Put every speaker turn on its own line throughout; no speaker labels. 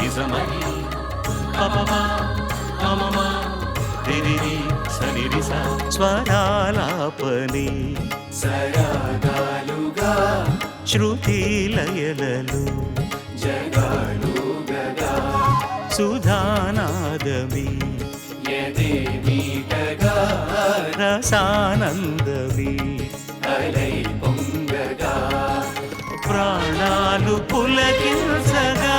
నిజమని పపమా మమమా రిరిరి సనిరిస స్వరాలాపని సరాగాలుగా శృతి లయలలు జగాలుగగా సుధానాదమి యదే మీటగా రసానందమి అలై పొంగగా ప్రాణాలు పులకించగా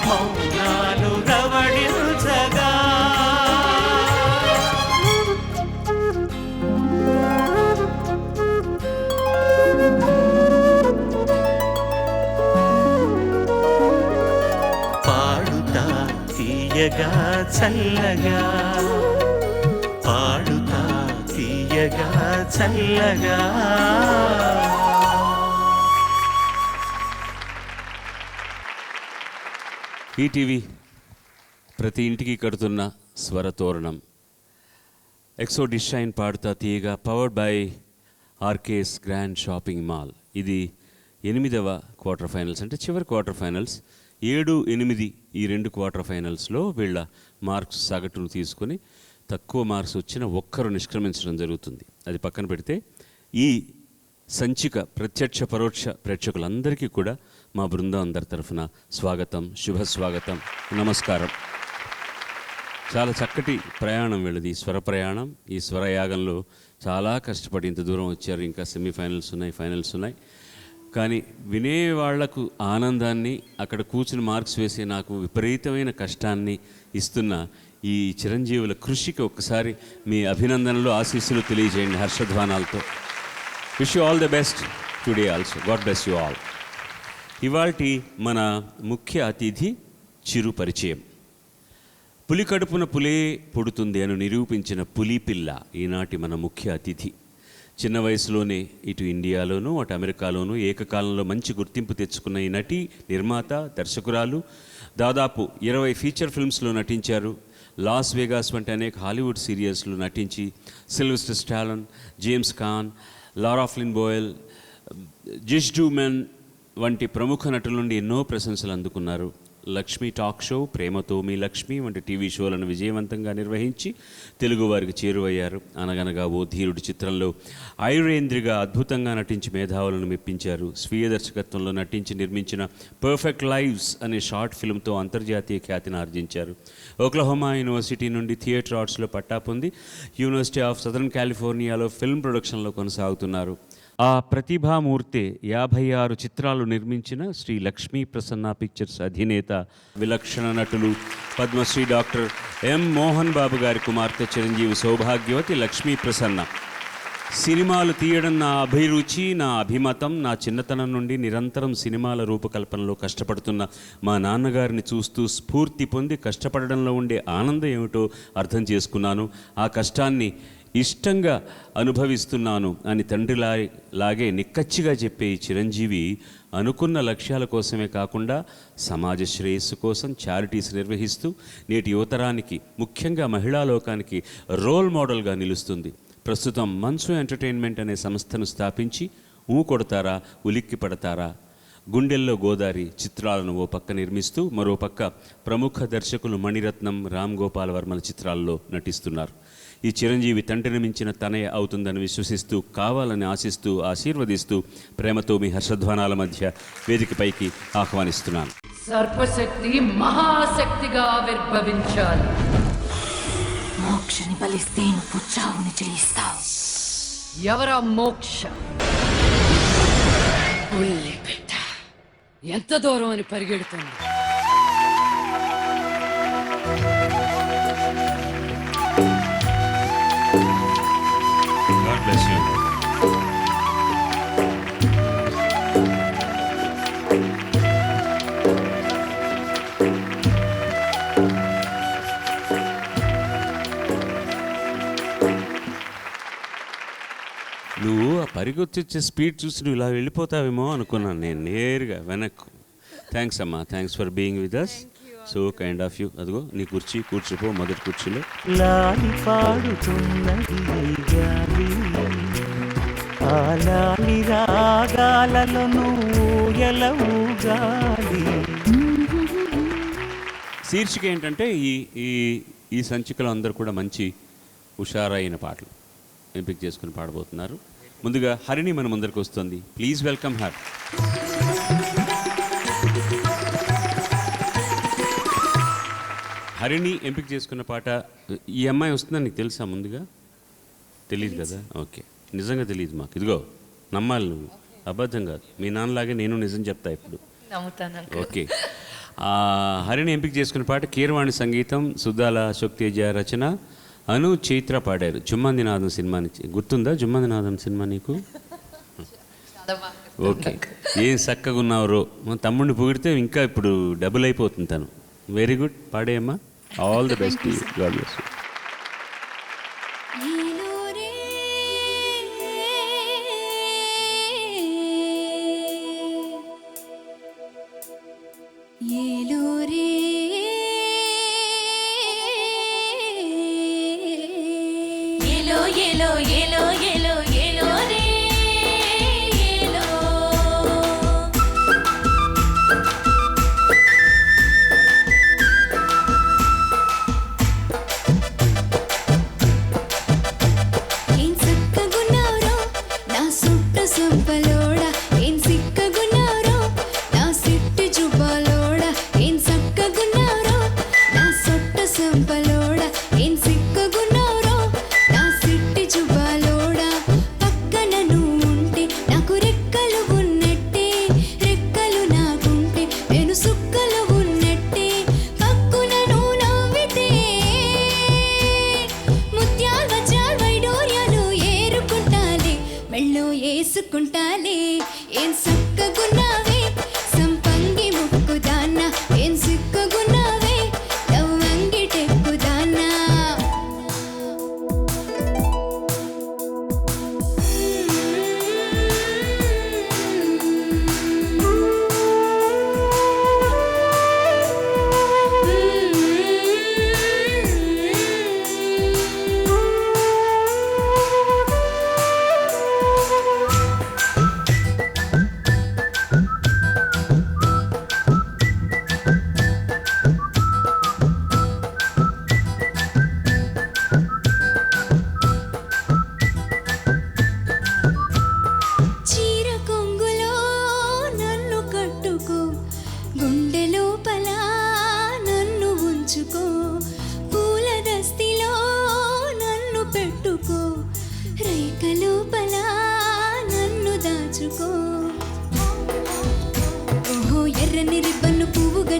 మౌనాలు రవడించగా పాడుతా తీయగా చల్లగా పాడుతా తీయగా చల్లగా.
ఈటీవీ ప్రతి ఇంటికి కడుతున్న స్వరతోరణం. ఎక్సో డిషైన్ పాడుతా తీయగా powered by RK's grand shopping mall. ఇది 8వ క్వార్టర్ ఫైనల్స్, అంటే చివరి క్వార్టర్ ఫైనల్స్. 7, 8 ఈ 2 క్వార్టర్ ఫైనల్స్లో వీళ్ళ మార్క్స్ సగటును తీసుకొని తక్కువ మార్క్స్ వచ్చిన ఒక్కరు నిష్క్రమించడం జరుగుతుంది. అది పక్కన పెడితే ఈ సంచిక ప్రత్యక్ష పరోక్ష ప్రేక్షకులందరికీ కూడా మా బృందం అందరి తరఫున స్వాగతం, శుభస్వాగతం, నమస్కారం. చాలా చక్కటి ప్రయాణం వీళ్ళది, స్వర ప్రయాణం. ఈ స్వరయాగంలో చాలా కష్టపడి ఇంత దూరం వచ్చారు. ఇంకా సెమీఫైనల్స్ ఉన్నాయి, ఫైనల్స్ ఉన్నాయి. కానీ వినేవాళ్లకు ఆనందాన్ని, అక్కడ కూర్చుని మార్క్స్ వేసే నాకు విపరీతమైన కష్టాన్ని ఇస్తున్న ఈ చిరంజీవుల కృషికి ఒక్కసారి మీ అభినందనలు, ఆశీస్సులు తెలియజేయండి హర్షధ్వానాలతో. Wish you all the best today also. God bless you all. ఇవాల్టి మన ముఖ్య అతిథి చిరు పరిచయం. పులి కడుపున పులే పుడుతుంది అని నిరూపించిన పులిపిల్ల ఈనాటి మన ముఖ్య అతిథి. చిన్న వయసులోనే ఇటు ఇండియాలోనూ అటు అమెరికాలోనూ ఏకకాలంలో మంచి గుర్తింపు తెచ్చుకున్న ఈ నటి, నిర్మాత, దర్శకురాలు. దాదాపు 20 ఫీచర్ ఫిల్మ్స్లో నటించారు. లాస్ వేగాస్ వంటి అనేక హాలీవుడ్ సీరియల్స్లో నటించి సిల్వెస్టర్ స్టాలోన్, జేమ్స్ కాన్, లారా ఫ్లిన్ బోయల్, జిష్ డూమెన్ వంటి ప్రముఖ నటుల నుండి ఎన్నో ప్రశంసలు అందుకున్నారు. లక్ష్మీ టాక్ షో, ప్రేమతో మీ లక్ష్మి వంటి టీవీ షోలను విజయవంతంగా నిర్వహించి తెలుగువారికి చేరువయ్యారు. అనగనగా ఓ ధీరుడి చిత్రంలో ఐరేంద్రిగా అద్భుతంగా నటించి మేధావులను మెప్పించారు. స్వీయ దర్శకత్వంలో నటించి నిర్మించిన పర్ఫెక్ట్ లైవ్స్ అనే షార్ట్ ఫిల్మ్తో అంతర్జాతీయ ఖ్యాతిని ఆర్జించారు. ఓక్లహోమా యూనివర్సిటీ నుండి థియేటర్ ఆర్ట్స్లో పట్టా పొంది యూనివర్సిటీ ఆఫ్ సదర్న్ కాలిఫోర్నియాలో ఫిల్మ్ ప్రొడక్షన్లో కొనసాగుతున్నారు. ఆ ప్రతిభామూర్తే 56 చిత్రాలు నిర్మించిన శ్రీ లక్ష్మీ ప్రసన్న పిక్చర్స్ అధినేత, విలక్షణ నటులు, పద్మశ్రీ డాక్టర్ ఎం మోహన్ బాబు గారి కుమార్తె చిరంజీవి సౌభాగ్యవతి లక్ష్మీ ప్రసన్న. సినిమాలు తీయడం నా అభిరుచి, నా అభిమతం. నా చిన్నతనం నుండి నిరంతరం సినిమాల రూపకల్పనలో కష్టపడుతున్న మా నాన్నగారిని చూస్తూ స్ఫూర్తి పొంది కష్టపడడంలో ఉండే ఆనందం ఏమిటో అర్థం చేసుకున్నాను. ఆ కష్టాన్ని ఇష్టంగా అనుభవిస్తున్నాను అని తండ్రిలాగే నిక్కచ్చిగా చెప్పే ఈ చిరంజీవి అనుకున్న లక్ష్యాల కోసమే కాకుండా సమాజ శ్రేయస్సు కోసం చారిటీస్ నిర్వహిస్తూ నేటి యువతరానికి, ముఖ్యంగా మహిళా లోకానికి రోల్ మోడల్గా నిలుస్తుంది. ప్రస్తుతం మన్సు ఎంటర్టైన్మెంట్ అనే సంస్థను స్థాపించి కొడతారా, ఉలిక్కి పడతారా, గుండెల్లో గోదారి చిత్రాలను ఓ పక్క నిర్మిస్తూ మరో పక్క ప్రముఖ దర్శకులు మణిరత్నం, రామ్ గోపాల్ వర్మల చిత్రాల్లో నటిస్తున్నారు. ఈ చిరంజీవి తండ్రిని మించిన తనయ అవుతుందని విశ్వసిస్తూ, కావాలని ఆశిస్తూ, ఆశీర్వదిస్తూ ప్రేమతో మీ హర్షధ్వానాల మధ్య వేదికపైకి ఆహ్వానిస్తున్నాను.
సర్వశక్తి మహాశక్తిగా ఆవిర్భవించాలి.
మోక్షని బలిస్తే నువ్వు చావుని జయిస్తావు.
ఎవరా మోక్ష? ఉల్లిపిట్ట ఎంత దూరం అని పరిగెడుతుంది.
God bless you. నువ్వు ఆ పరిగెత్తిచ్చే స్పీడ్ చూసి నువ్వు ఇలా వెళ్ళిపోతావేమో అనుకున్నాను నేను నేరుగా వెనక్కు. థ్యాంక్స్ అమ్మా, thanks for being with us. So kind of you. అదిగో నీ కుర్చీ, కూర్చోపో మొదటి కుర్చీలో.
లాలి పాడుతున్నది గాలి, ఆ లాలి రాగాలలో నువ్వు ఎలవు గాలి.
శీర్షిక ఏంటంటే ఈ ఈ ఈ సంచికలో అందరూ కూడా మంచి హుషారైన పాటలు ఎంపిక చేసుకుని పాడబోతున్నారు. ముందుగా హరిణి మన ముందరికి వస్తుంది. Please welcome her. హరిణి ఎంపిక చేసుకున్న పాట. ఈ అమ్మాయి వస్తుందని నీకు తెలుసా? ముందుగా తెలియదు కదా? ఓకే, నిజంగా తెలియదు మాకు. ఇదిగో నమ్మాలి, నువ్వు అబద్ధం కాదు. మీ నాన్నలాగే నేను నిజం చెప్తా ఇప్పుడు. ఓకే. హరిణి ఎంపిక చేసుకున్న పాట కీరవాణి సంగీతం, సుద్దాల అశోక్ తేజ రచన, అను చైత్ర పాడారు. జుమ్మందినాథం సినిమా నుంచి. గుర్తుందా జుమ్మందినాథం సినిమా నీకు? ఓకే. ఏం చక్కగా ఉన్నారో. మా తమ్ముడిని పొగిడితే ఇంకా ఇప్పుడు డబుల్ అయిపోతుంది తను. వెరీ గుడ్, పాడేయమ్మా. All the best. God bless you.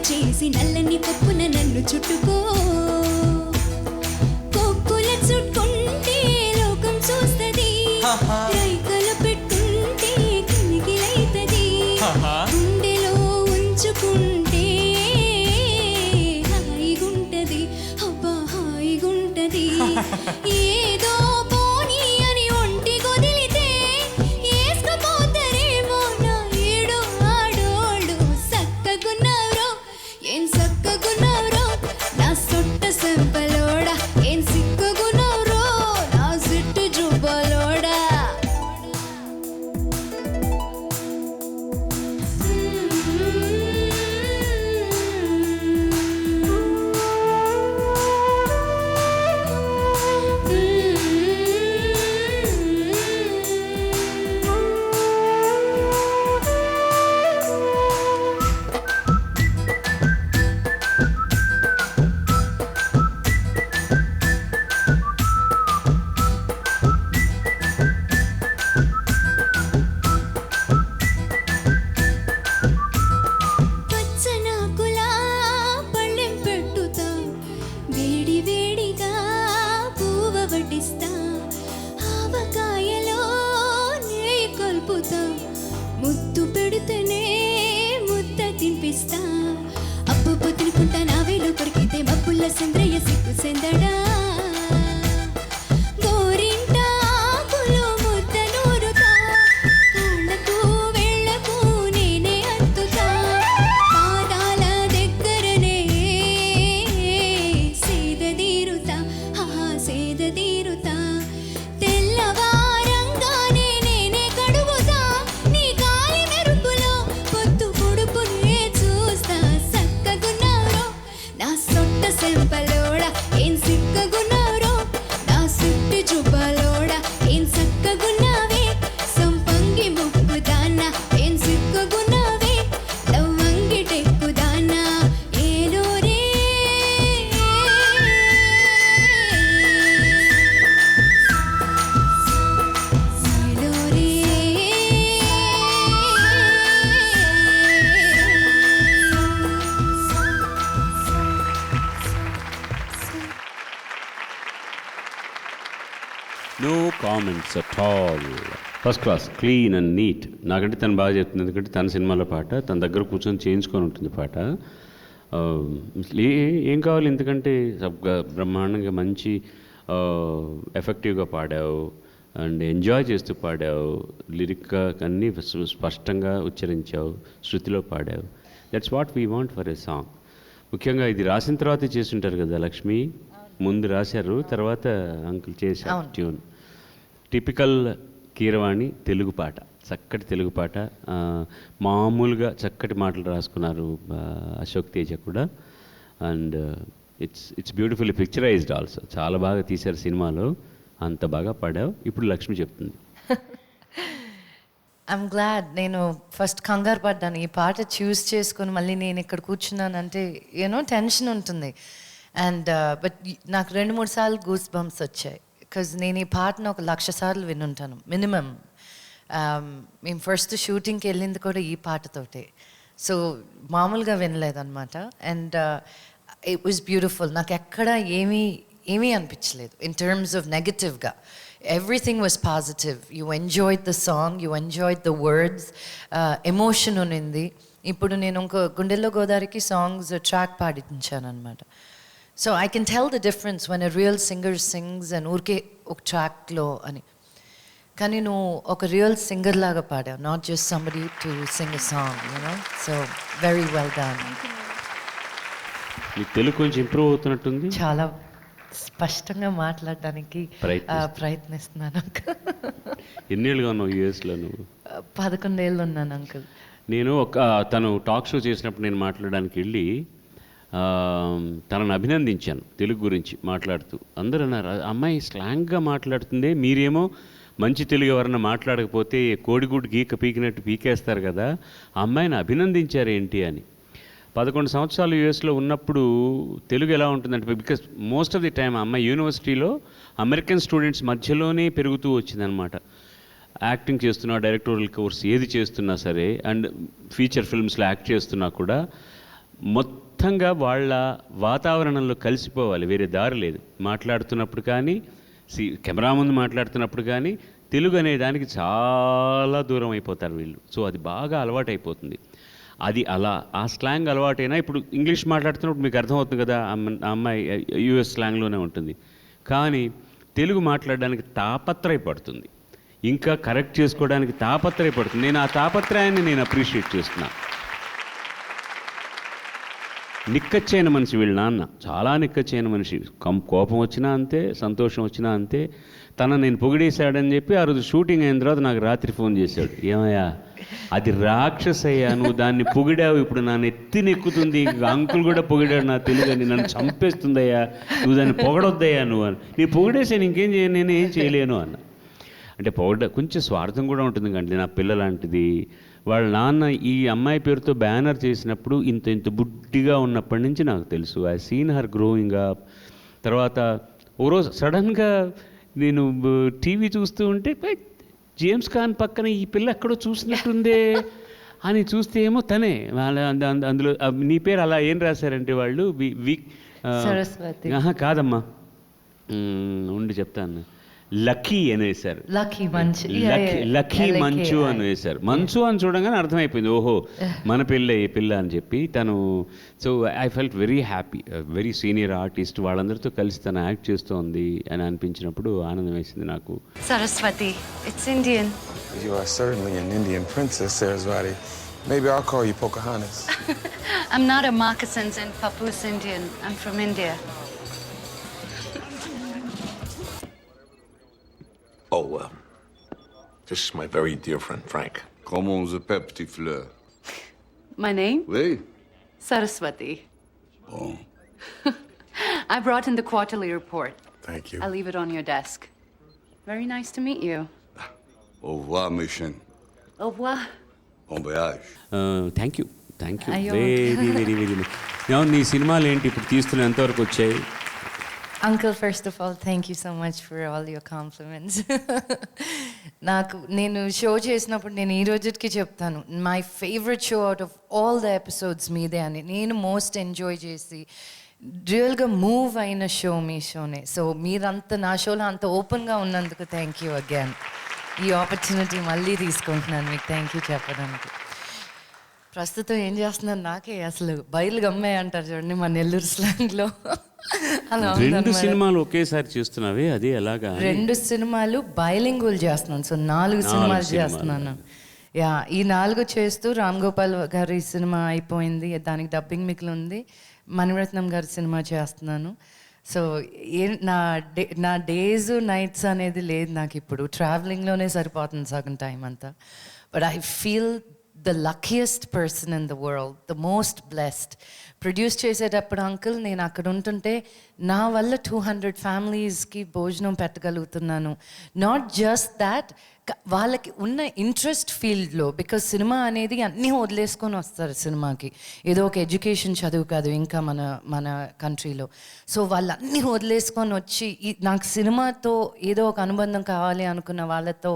చేసి నల్లని పప్పున నన్ను చుట్టుకో. కొక్కుల చుట్టుకుంటే లోకం చూస్తది, రైకల పెట్టుంటే కినికిలైతది, గుండెలో ఉంచుకుంటే హాయిగుంటది, అబ్బా హాయిగుంటది. ఏదో పోనీ అని ఒంటి గొదిలితే ఏసుకపోతారేమో నా ఏడో ఆడోళ్ళు. సక్కగున్నారో ఏం సక్కగున్నారో నా సొట్ట సంప
comments at all. First class, clean and neat. నాకంటే తను బాగా చెప్తుంది, ఎందుకంటే తన సినిమాలో పాట తన దగ్గర కూర్చొని చేయించుకొని ఉంటుంది పాట. ఏం కావాలి ఎందుకంటే బ్రహ్మాండంగా మంచి ఎఫెక్టివ్గా పాడావు అండ్ ఎంజాయ్ చేస్తూ పాడావు, లిరిక్గా అన్నీ స్పష్టంగా ఉచ్చరించావు, శృతిలో పాడావు. That's what we want for a song. ముఖ్యంగా ఇది రాసిన తర్వాతే చేసి ఉంటారు కదా లక్ష్మి, ముందు రాశారు తర్వాత అంకుల్ చేశారు ట్యూన్. టిపికల్ కీరవాణి తెలుగు పాట, చక్కటి తెలుగు పాట, మామూలుగా చక్కటి మాటలు రాసుకున్నారు అశోక్ తేజ కూడా. And it's beautifully picturised also. చాలా బాగా తీశారు సినిమాలో, అంత బాగా పాడావు. ఇప్పుడు లక్ష్మి చెప్తుంది.
I'm glad. నేను ఫస్ట్ కంగారు పడ్డాను, ఈ పాట చూస్ చేసుకొని మళ్ళీ నేను ఇక్కడ కూర్చున్నానంటే యూనో టెన్షన్ ఉంటుంది. అండ్ బట్ నాకు 2-3 సార్లు గూస్ బంప్స్ వచ్చాయి, బికాజ్ నేను ఈ పాటను 1,00,000 సార్లు వినుంటాను మినిమం. మేము ఫస్ట్ షూటింగ్కి వెళ్ళింది కూడా ఈ పాటతోటే, సో మామూలుగా వినలేదన్నమాట. And it was beautiful. నాకు ఎక్కడ ఏమీ అనిపించలేదు ఇన్ టర్మ్స్ ఆఫ్ నెగటివ్గా. Everything was positive. You enjoyed the song, you enjoyed the words, emotion ఉన్నింది. ఇప్పుడు నేను ఇంకో గుండెల్లో గోదావరికి సాంగ్స్ ట్రాక్ పాడించాను అనమాట. So I can tell the difference when a real singer sings and ఊరికే ఒక ట్రాక్లో అని. కానీ నువ్వు ఒక రియల్ సింగర్ లాగా పాడావు, not just somebody to sing a song, you know. So very well done.
Telugu కొంచెం ఇంప్రూవ్ అవుతున్నట్టుంది.
చాలా స్పష్టంగా మాట్లాడడానికి ప్రయత్నిస్తున్నాను.
ఎన్నేళ్ళుగా ఉన్నావు యూఎస్లో నువ్వు?
11 ఏళ్ళు ఉన్నాను అంకుల్.
నేను తను టాక్ షో చేసినప్పుడు నేను మాట్లాడడానికి వెళ్ళి తనను అభినందించాను తెలుగు గురించి మాట్లాడుతూ. అందరూ అన్నారు, అమ్మాయి స్లాంగ్గా మాట్లాడుతుందే, మీరేమో మంచి తెలుగు ఎవరన్నా మాట్లాడకపోతే కోడిగుడ్డు గీక పీకినట్టు పీకేస్తారు కదా, ఆ అమ్మాయిని అభినందించారేంటి అని. 11 సంవత్సరాలు యూఎస్లో ఉన్నప్పుడు తెలుగు ఎలా ఉంటుందంటే, because most of the time అమ్మాయి యూనివర్సిటీలో అమెరికన్ స్టూడెంట్స్ మధ్యలోనే పెరుగుతూ వచ్చిందనమాట. యాక్టింగ్ చేస్తున్నా, డైరెక్టోరియల్ కోర్స్ ఏది చేస్తున్నా సరే, అండ్ ఫీచర్ ఫిల్మ్స్లో యాక్ట్ చేస్తున్నా కూడా మొత్తంగా వాళ్ళ వాతావరణంలో కలిసిపోవాలి, వేరే దారి లేదు. మాట్లాడుతున్నప్పుడు కానీ, కెమెరా ముందు మాట్లాడుతున్నప్పుడు కానీ తెలుగు అనే దానికి చాలా దూరం అయిపోతారు వీళ్ళు. సో అది బాగా అలవాటు అయిపోతుంది. అది అలా ఆ స్లాంగ్ అలవాటైనా ఇప్పుడు ఇంగ్లీష్ మాట్లాడుతున్నప్పుడు మీకు అర్థమవుతుంది కదా, అమ్మాయి యూఎస్ స్లాంగ్లోనే ఉంటుంది. కానీ తెలుగు మాట్లాడడానికి తాపత్రయపడుతుంది, ఇంకా కరెక్ట్ చేసుకోవడానికి తాపత్రయపడుతుంది. నేను ఆ తాపత్రయాన్ని నేను అప్రిషియేట్ చేస్తున్నా. నిక్కచ్చైన మనిషి వీళ్ళ నాన్న, చాలా నిక్కచ్చైన మనిషి. కోపం వచ్చినా అంతే, సంతోషం వచ్చినా అంతే. నేను పొగిడేశాడని చెప్పి ఆ రోజు షూటింగ్ అయిన తర్వాత నాకు రాత్రి ఫోన్ చేశాడు, ఏమయ్యా అది రాక్షసయ్యా, నువ్వు దాన్ని పొగిడావు, ఇప్పుడు నా నెత్తినెక్కుతుంది, అంకుల్ కూడా పొగిడాడు నా తెలుగు అని, నన్ను చంపేస్తుందయ్యా, నువ్వు దాన్ని పొగడొద్దయ్యా నువ్వు అని. నీ పొగిడేసాను, ఇంకేం నేను ఏం చేయలేను అన్న. అంటే కొంచెం స్వార్థం కూడా ఉంటుంది కండి. నా పిల్ల లాంటిది. వాళ్ళ నాన్న ఈ అమ్మాయి పేరుతో బ్యానర్ చేసినప్పుడు ఇంత బుడ్డిగా ఉన్నప్పటి నుంచి నాకు తెలుసు. I seen her growing up. తర్వాత ఓ రోజు సడన్గా నేను టీవీ చూస్తూ ఉంటే జేమ్స్ ఖాన్ పక్కన ఈ పిల్ల ఎక్కడో చూసినట్టుందే అని చూస్తే ఏమో తనే. అందులో నీ పేరు అలా ఏం రాశారంటే వాళ్ళు
సరస్వతి
కాదమ్మా, ఉండి చెప్తాను, లక్కీ అని వేశారు. లక్కీ మంచు అని వేశారు. మంచు అని చూడగానే అర్థమైపోయింది, ఓహో మన పిల్ల ఈ పిల్ల అని చెప్పి తను. So I felt very happy. Very senior artist, వాళ్ళందరితో కలిసి తను యాక్ట్ చేస్తోంది అని అనిపించినప్పుడు ఆనందం వేసింది నాకు.
Saraswati, it's Indian.
You are certainly an Indian princess, Saraswati. Maybe I'll call you Pocahontas.
I'm not a Moccasins and Papoose Indian. I'm from India.
Oh, this is my very dear friend, Frank.
Comment on s'appelle, petite fleur?
My name?
Oui.
Saraswati.
Bon.
I brought in the quarterly report.
Thank you.
I'll leave it on your desk. Very nice to meet you.
Au revoir, mes chiens.
Au revoir.
Bon voyage.
Thank you
అయ్యో.
Very very very. నీ సినిమాలు ఏంటి ఇప్పుడు తీస్తున్న ఎంతవరకు వచ్చాయి?
Uncle, first of all, thank you so much for all your compliments. నేను show చేసినప్పుడు నేను ఈ రోజుకి చెప్తాను, my favourite show out of all the episodes మీదే అని. నేను మోస్ట్ ఎంజాయ్ చేసి రియల్గా మూవ్ అయిన షో మీ షోనే. సో మీరంతా నా షోలో అంత ఓపెన్గా ఉన్నందుకు థ్యాంక్ యూ అగైన్. ఈ ఆపర్చునిటీ మళ్ళీ తీసుకుంటున్నాను మీకు థ్యాంక్ యూ చెప్పడానికి. ప్రస్తుతం ఏం చేస్తున్నాను నాకే అసలు బయలు గమ్మే అంటారు చూడండి మా నెల్లూరు స్లాంగ్లో. అలా
2 సినిమాలు ఒకేసారి చేస్తున్నావే, అది ఎలాగా?
2 సినిమాలు బైలింగువల్ చేస్తున్నాను. సో 4 సినిమాలు చేస్తున్నాను. యా, ఈ 4 చేస్తూ రామ్ గోపాల్ గారి సినిమా అయిపోయింది, దానికి డబ్బింగ్ మిగిలి ఉంది. మణిరత్నం గారి సినిమా చేస్తున్నాను. సో నా డేస్ నైట్స్ అనేది లేదు నాకు ఇప్పుడు. ట్రావెలింగ్లోనే సరిపోతుంది సగం టైం అంతా. But I feel the luckiest person in the world, the most blessed. Produce చేసేటప్పుడు అంకుల్ నేను అక్కడ ఉంటుంటే నా వల్ల 200 ఫ్యామిలీస్కి భోజనం పెట్టగలుగుతున్నాను. నాట్ జస్ట్ దాట్, వాళ్ళకి ఉన్న ఇంట్రెస్ట్ ఫీల్డ్లో, బికాజ్ సినిమా అనేది అన్నీ వదిలేసుకొని వస్తారు సినిమాకి. ఏదో ఒక ఎడ్యుకేషన్ చదువు కాదు ఇంకా మన కంట్రీలో. సో వాళ్ళన్నీ వదిలేసుకొని వచ్చి నాకు సినిమాతో ఏదో ఒక అనుబంధం కావాలి అనుకున్న వాళ్ళతో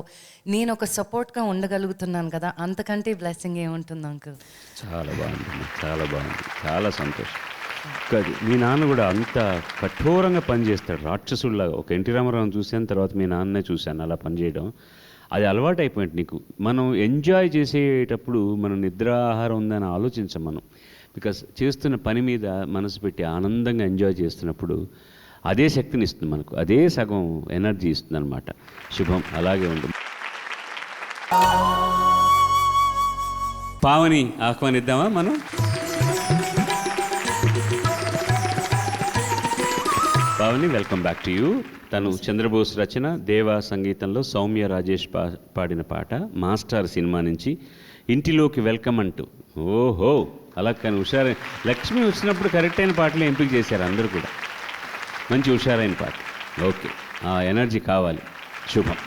నేను ఒక సపోర్ట్గా ఉండగలుగుతున్నాను కదా, అంతకంటే బ్లెస్సింగ్ ఏముంటుంది అంకుల్.
చాలా బాగుంది, చాలా బాగుంది, చాలా సంతోషం. కాదు, మీ నాన్న కూడా అంత కఠోరంగా పనిచేస్తాడు, రాక్షసుడిలాగా. ఒక ఎన్టీ రామారావుని చూసాను, తర్వాత మీ నాన్నే చూశాను అలా పనిచేయడం. అది అలవాటు అయిపోయింది నీకు. మనం ఎంజాయ్ చేసేటప్పుడు మనం నిద్ర ఆహారం ఉందని ఆలోచించాం మనం. బికాస్ చేస్తున్న పని మీద మనసు పెట్టి ఆనందంగా ఎంజాయ్ చేస్తున్నప్పుడు అదే శక్తిని ఇస్తుంది మనకు, అదే సగం ఎనర్జీ ఇస్తుంది అనమాట. శుభం, అలాగే ఉంటుంది. పావని ఆహ్వానిద్దామా మనం? Pavani, welcome back to you. తను చంద్రబోస్ రచన, దేవా సంగీతంలో సౌమ్య రాజేష్ పాడిన పాట మాస్టర్ సినిమా నుంచి ఇంటిలోకి వెల్కమ్ అంటూ. ఓహో, అలా కానీ హుషారైన లక్ష్మి వచ్చినప్పుడు కరెక్ట్ అయిన పాటలు ఎంపిక చేశారు అందరూ కూడా. మంచి హుషారైన పాట. ఓకే, ఆ ఎనర్జీ కావాలి. శుభం.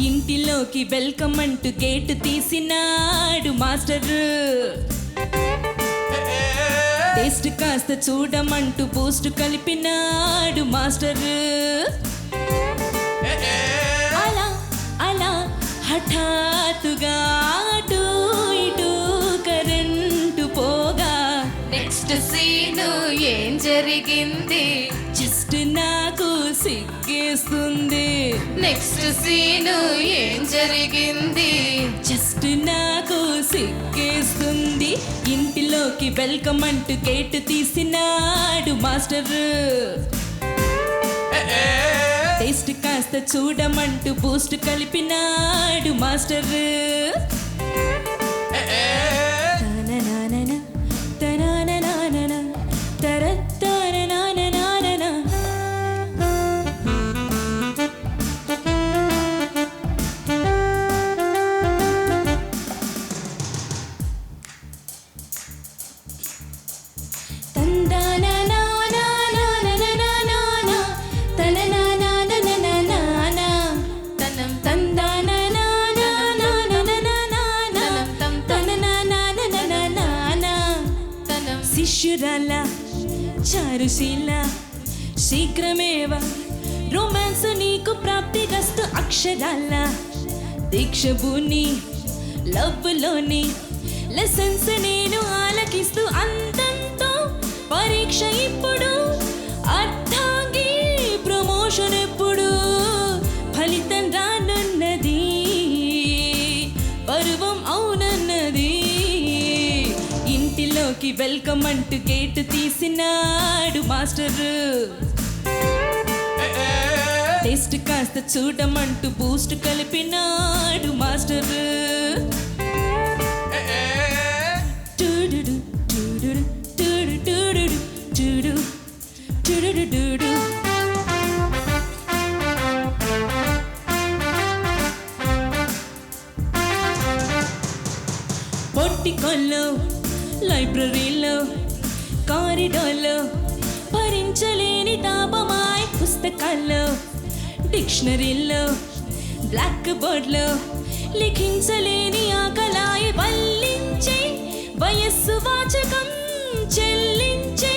ఇంటిలోకి వెల్కమ్ అంటూ గేటు తీసినాడు మాస్టర్. టేస్ట్ కాస్త చూడమంటూ బూస్ట్ కలిపినాడు మాస్టర్. అలా అలా హఠాత్తుగా అటు ఇటు కరెంటు పోగా నెక్స్ట్ సీను ఏం జరిగింది జస్ట్ నాకు సిగ్గేస్తుంది. నెక్స్ట్ సీను ఏం జరిగింది జస్ట్ నాకు సిగ్గేస్తుంది. ఇంటిలోకి వెల్కమ్ అంటూ గేటు తీసినాడు మాస్టర్. టేస్ట్ కాస్త చూడమంటూ బూస్ట్ కలిపినాడు మాస్టర్. శిష్యురాల చారుశీల శీఘ్రమేవ రొమాన్స్ నీకు ప్రాప్తిగస్తు. అక్షరాల దీక్షభూని లవ్లోని లెసన్స్ నేను ఆలకిస్తూ. అంతంతో పరీక్ష ఇప్పుడు, అర్థాంగి ప్రమోషన్ ఎప్పుడు, ఫలితం రానున్నది, పర్వం అవునన్నది. ఇంటిలోకి వెల్కమ్ అంటూ గేటు తీసినాడు మాస్టర్. టేస్ట్ కాస్త చూడమంటూ బూస్ట్ కలిపినాడు మాస్టర్. పొట్టికొల్లో లైబ్రరీలో కారిడార్లో భరించలేని తాపమాయ్ పుస్తకాల్లో డిక్షనరీలో బ్లాక్ బోర్డ్లో లిఖించలేని ఆకలాయి వల్లించే వయస్సు వాచకం చెల్లించే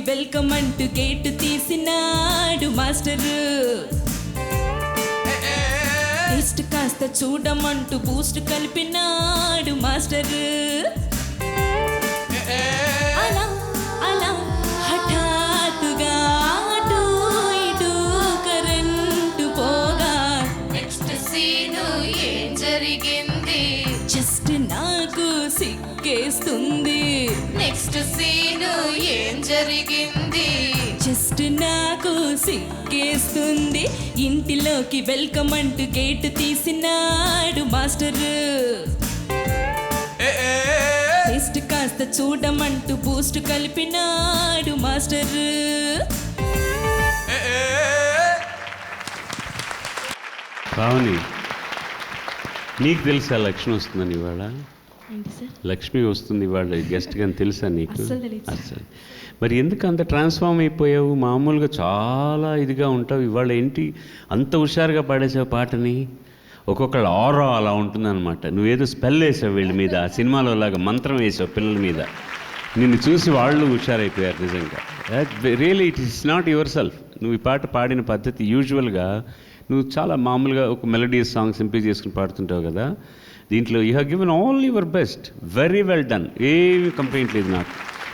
వెల్కమ్ అంటూ గేటు తీసినాడు మాస్టరు. టేస్ట్ కాస్త చూడమంటూ బూస్ట్ కలిపినాడు మాస్టరు. అలా అలా హఠాత్తుగా అటు ఇటు కరెంటు పోగా నెక్స్ట్ సీను ఏం జరిగింది జస్ట్ నాకు సిగ్గేస్తుంది. నెక్స్ట్ సీను ఏం జరిగింది జస్ట్ నాకు సిగ్గేస్తుంది. ఇంటిలోకి వెల్కమ్ అంటూ గేటు తీసినాడు మాస్టరు. టేస్ట్ కాస్త చూడమంటూ బూస్ట్ కలిపినాడు మాస్టరు.
పావని, నీకు తెలుసా లక్ష్మి వస్తుందని ఇవాళ? లక్ష్మి వస్తుంది ఇవాళ గెస్ట్గా తెలుసా నీకు? అసలు మరి ఎందుకు అంత ట్రాన్స్ఫార్మ్ అయిపోయావు? మామూలుగా చాలా ఇదిగా ఉంటావు, ఇవాళ ఏంటి అంత హుషారుగా పాడేసావు పాటని? ఒక్కొక్కళ్ళ ఆరా అలా ఉంటుందన్నమాట. నువ్వేదో స్పెల్ వేసావు వీళ్ళ మీద, ఆ సినిమాలో లాగా మంత్రం వేసావు పిల్లల మీద. నిన్ను చూసి వాళ్ళు హుషారైపోయారు నిజంగా. Really it is not your self. నువ్వు ఈ పాట పాడిన పద్ధతి యూజువల్గా నువ్వు చాలా మామూలుగా ఒక మెలోడియస్ సాంగ్ సింప్లీ చేసుకుని పాడుతుంటావు కదా. దీంట్లో you have given all your best. Very well done. ఏమి కంప్లైంట్ లేదు నాకు.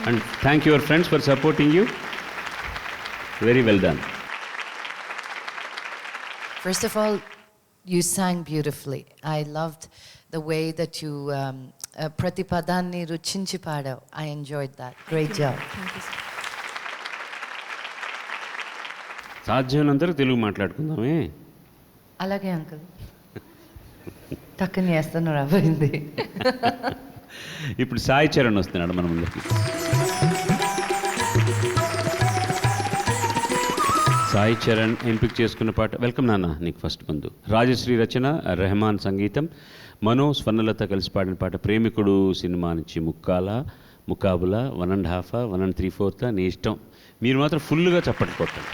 And thank your friends for supporting you. Very well done.
First of all, you sang beautifully. I loved the way that you prati padanni ruchinchi paadav. I enjoyed that. Great job.
సాధ్యమైనంతలో తెలుగు మాట్లాడుకుందామే.
అలాగే uncle. టక్కని వేస్తాను రాబోయింది.
ఇప్పుడు సాయి చరణ్ వస్తున్నాడు మన ముందుకి. సాయి చరణ్ ఎంపిక చేసుకున్న పాట వెల్కమ్ నాన్న నీకు ఫస్ట్ ముందు. రాజశ్రీ రచన, రెహమాన్ సంగీతం, మనో స్వర్ణలత కలిసి పాడిన పాట ప్రేమికుడు సినిమా నుంచి. ముకాబులా 1.5 1 3/4 నీ ఇష్టం. మీరు మాత్రం ఫుల్గా చప్పట్లు కొట్టండి.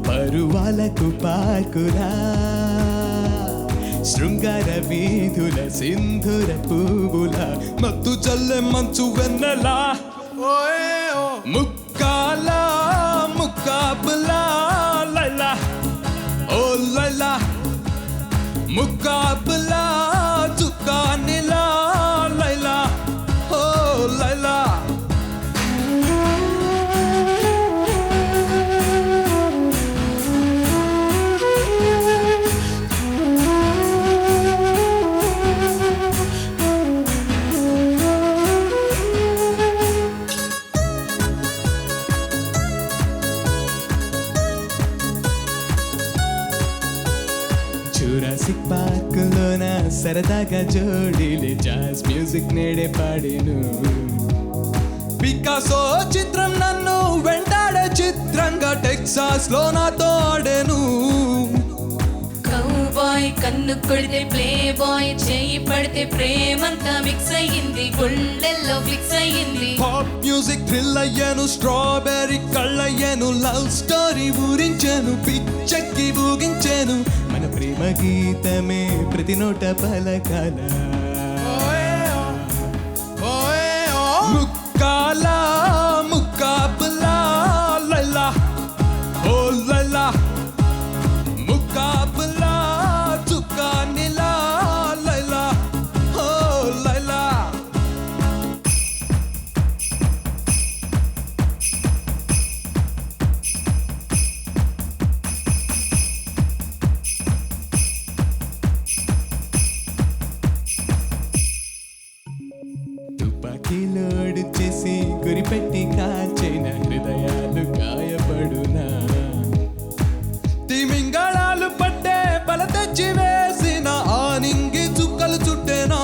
పరువాలకు పార్కురా శృంగార వీధుల సింధుర పువ్వుల మత్తు చల్లె మంచు వెన్నెలా ముక్కాల ముక్కాబులా లైలా ఓ లైలా ముక్కాబులా చుక్కానిలా లైలా ఓ లైలా జూరాసిక్ పార్కులోన సరదాగా జోడీలే జాజ్ మ్యూజిక్ నేడే పాడేను. పికాసో చిత్రం నన్ను వెంటాడే చిత్రంగా టెక్సాస్ లో నాతో ఆడేను.
కౌబాయ్ కన్ను కొడితే ప్లే బాయ్, చేయి పడితే ప్రేమంతా మిక్స్ అయ్యింది, గుండెల్లో ఫిక్స్ అయ్యింది.
పాప్ మ్యూజిక్ థ్రిల్ అయ్యాను, స్ట్రాబెర్రీ కళ్ళయ్యాను, లవ్ స్టోరీ ఊరించాను, పిచ్చెక్కి ఊగించాను, మన ప్రేమ గీతమే ప్రతి నోట పలకాల. ముక్కాల ముక్కాబులా లైలా ఓ లైలా ముక్కాబులా చుక్కానిలా లైలా ఓ లైలా. పెట్టి కాల్చిన హృదయాలు గాయపడునా తిమింగళాలు పట్టే బల తెచ్చి వేసిన ఆనింగి చుక్కలు చుట్టేనా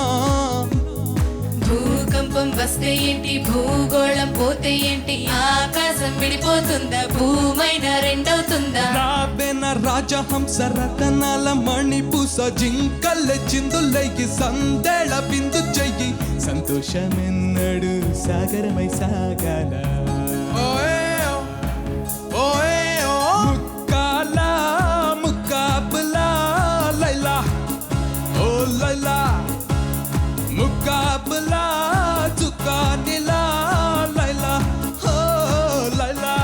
భూకంపం వస్తే ఏంటి భూగోళం పోతే ఏంటి ఆకాశం విడిపోతుందా భూమైన రెండవుతుందా
రాబెన రాజహంస రతనాల మణిపూస జింకల్లె చిందులైకి సందేళ బిందు చెయ్యి సంతోషమెన్నడు సాగరమై సాగాల ముక్కాల ముక్కాబులా లైలా ఓ లైలా ముక్కాబులా చుక్కానిలా లైలా ఓ లైలా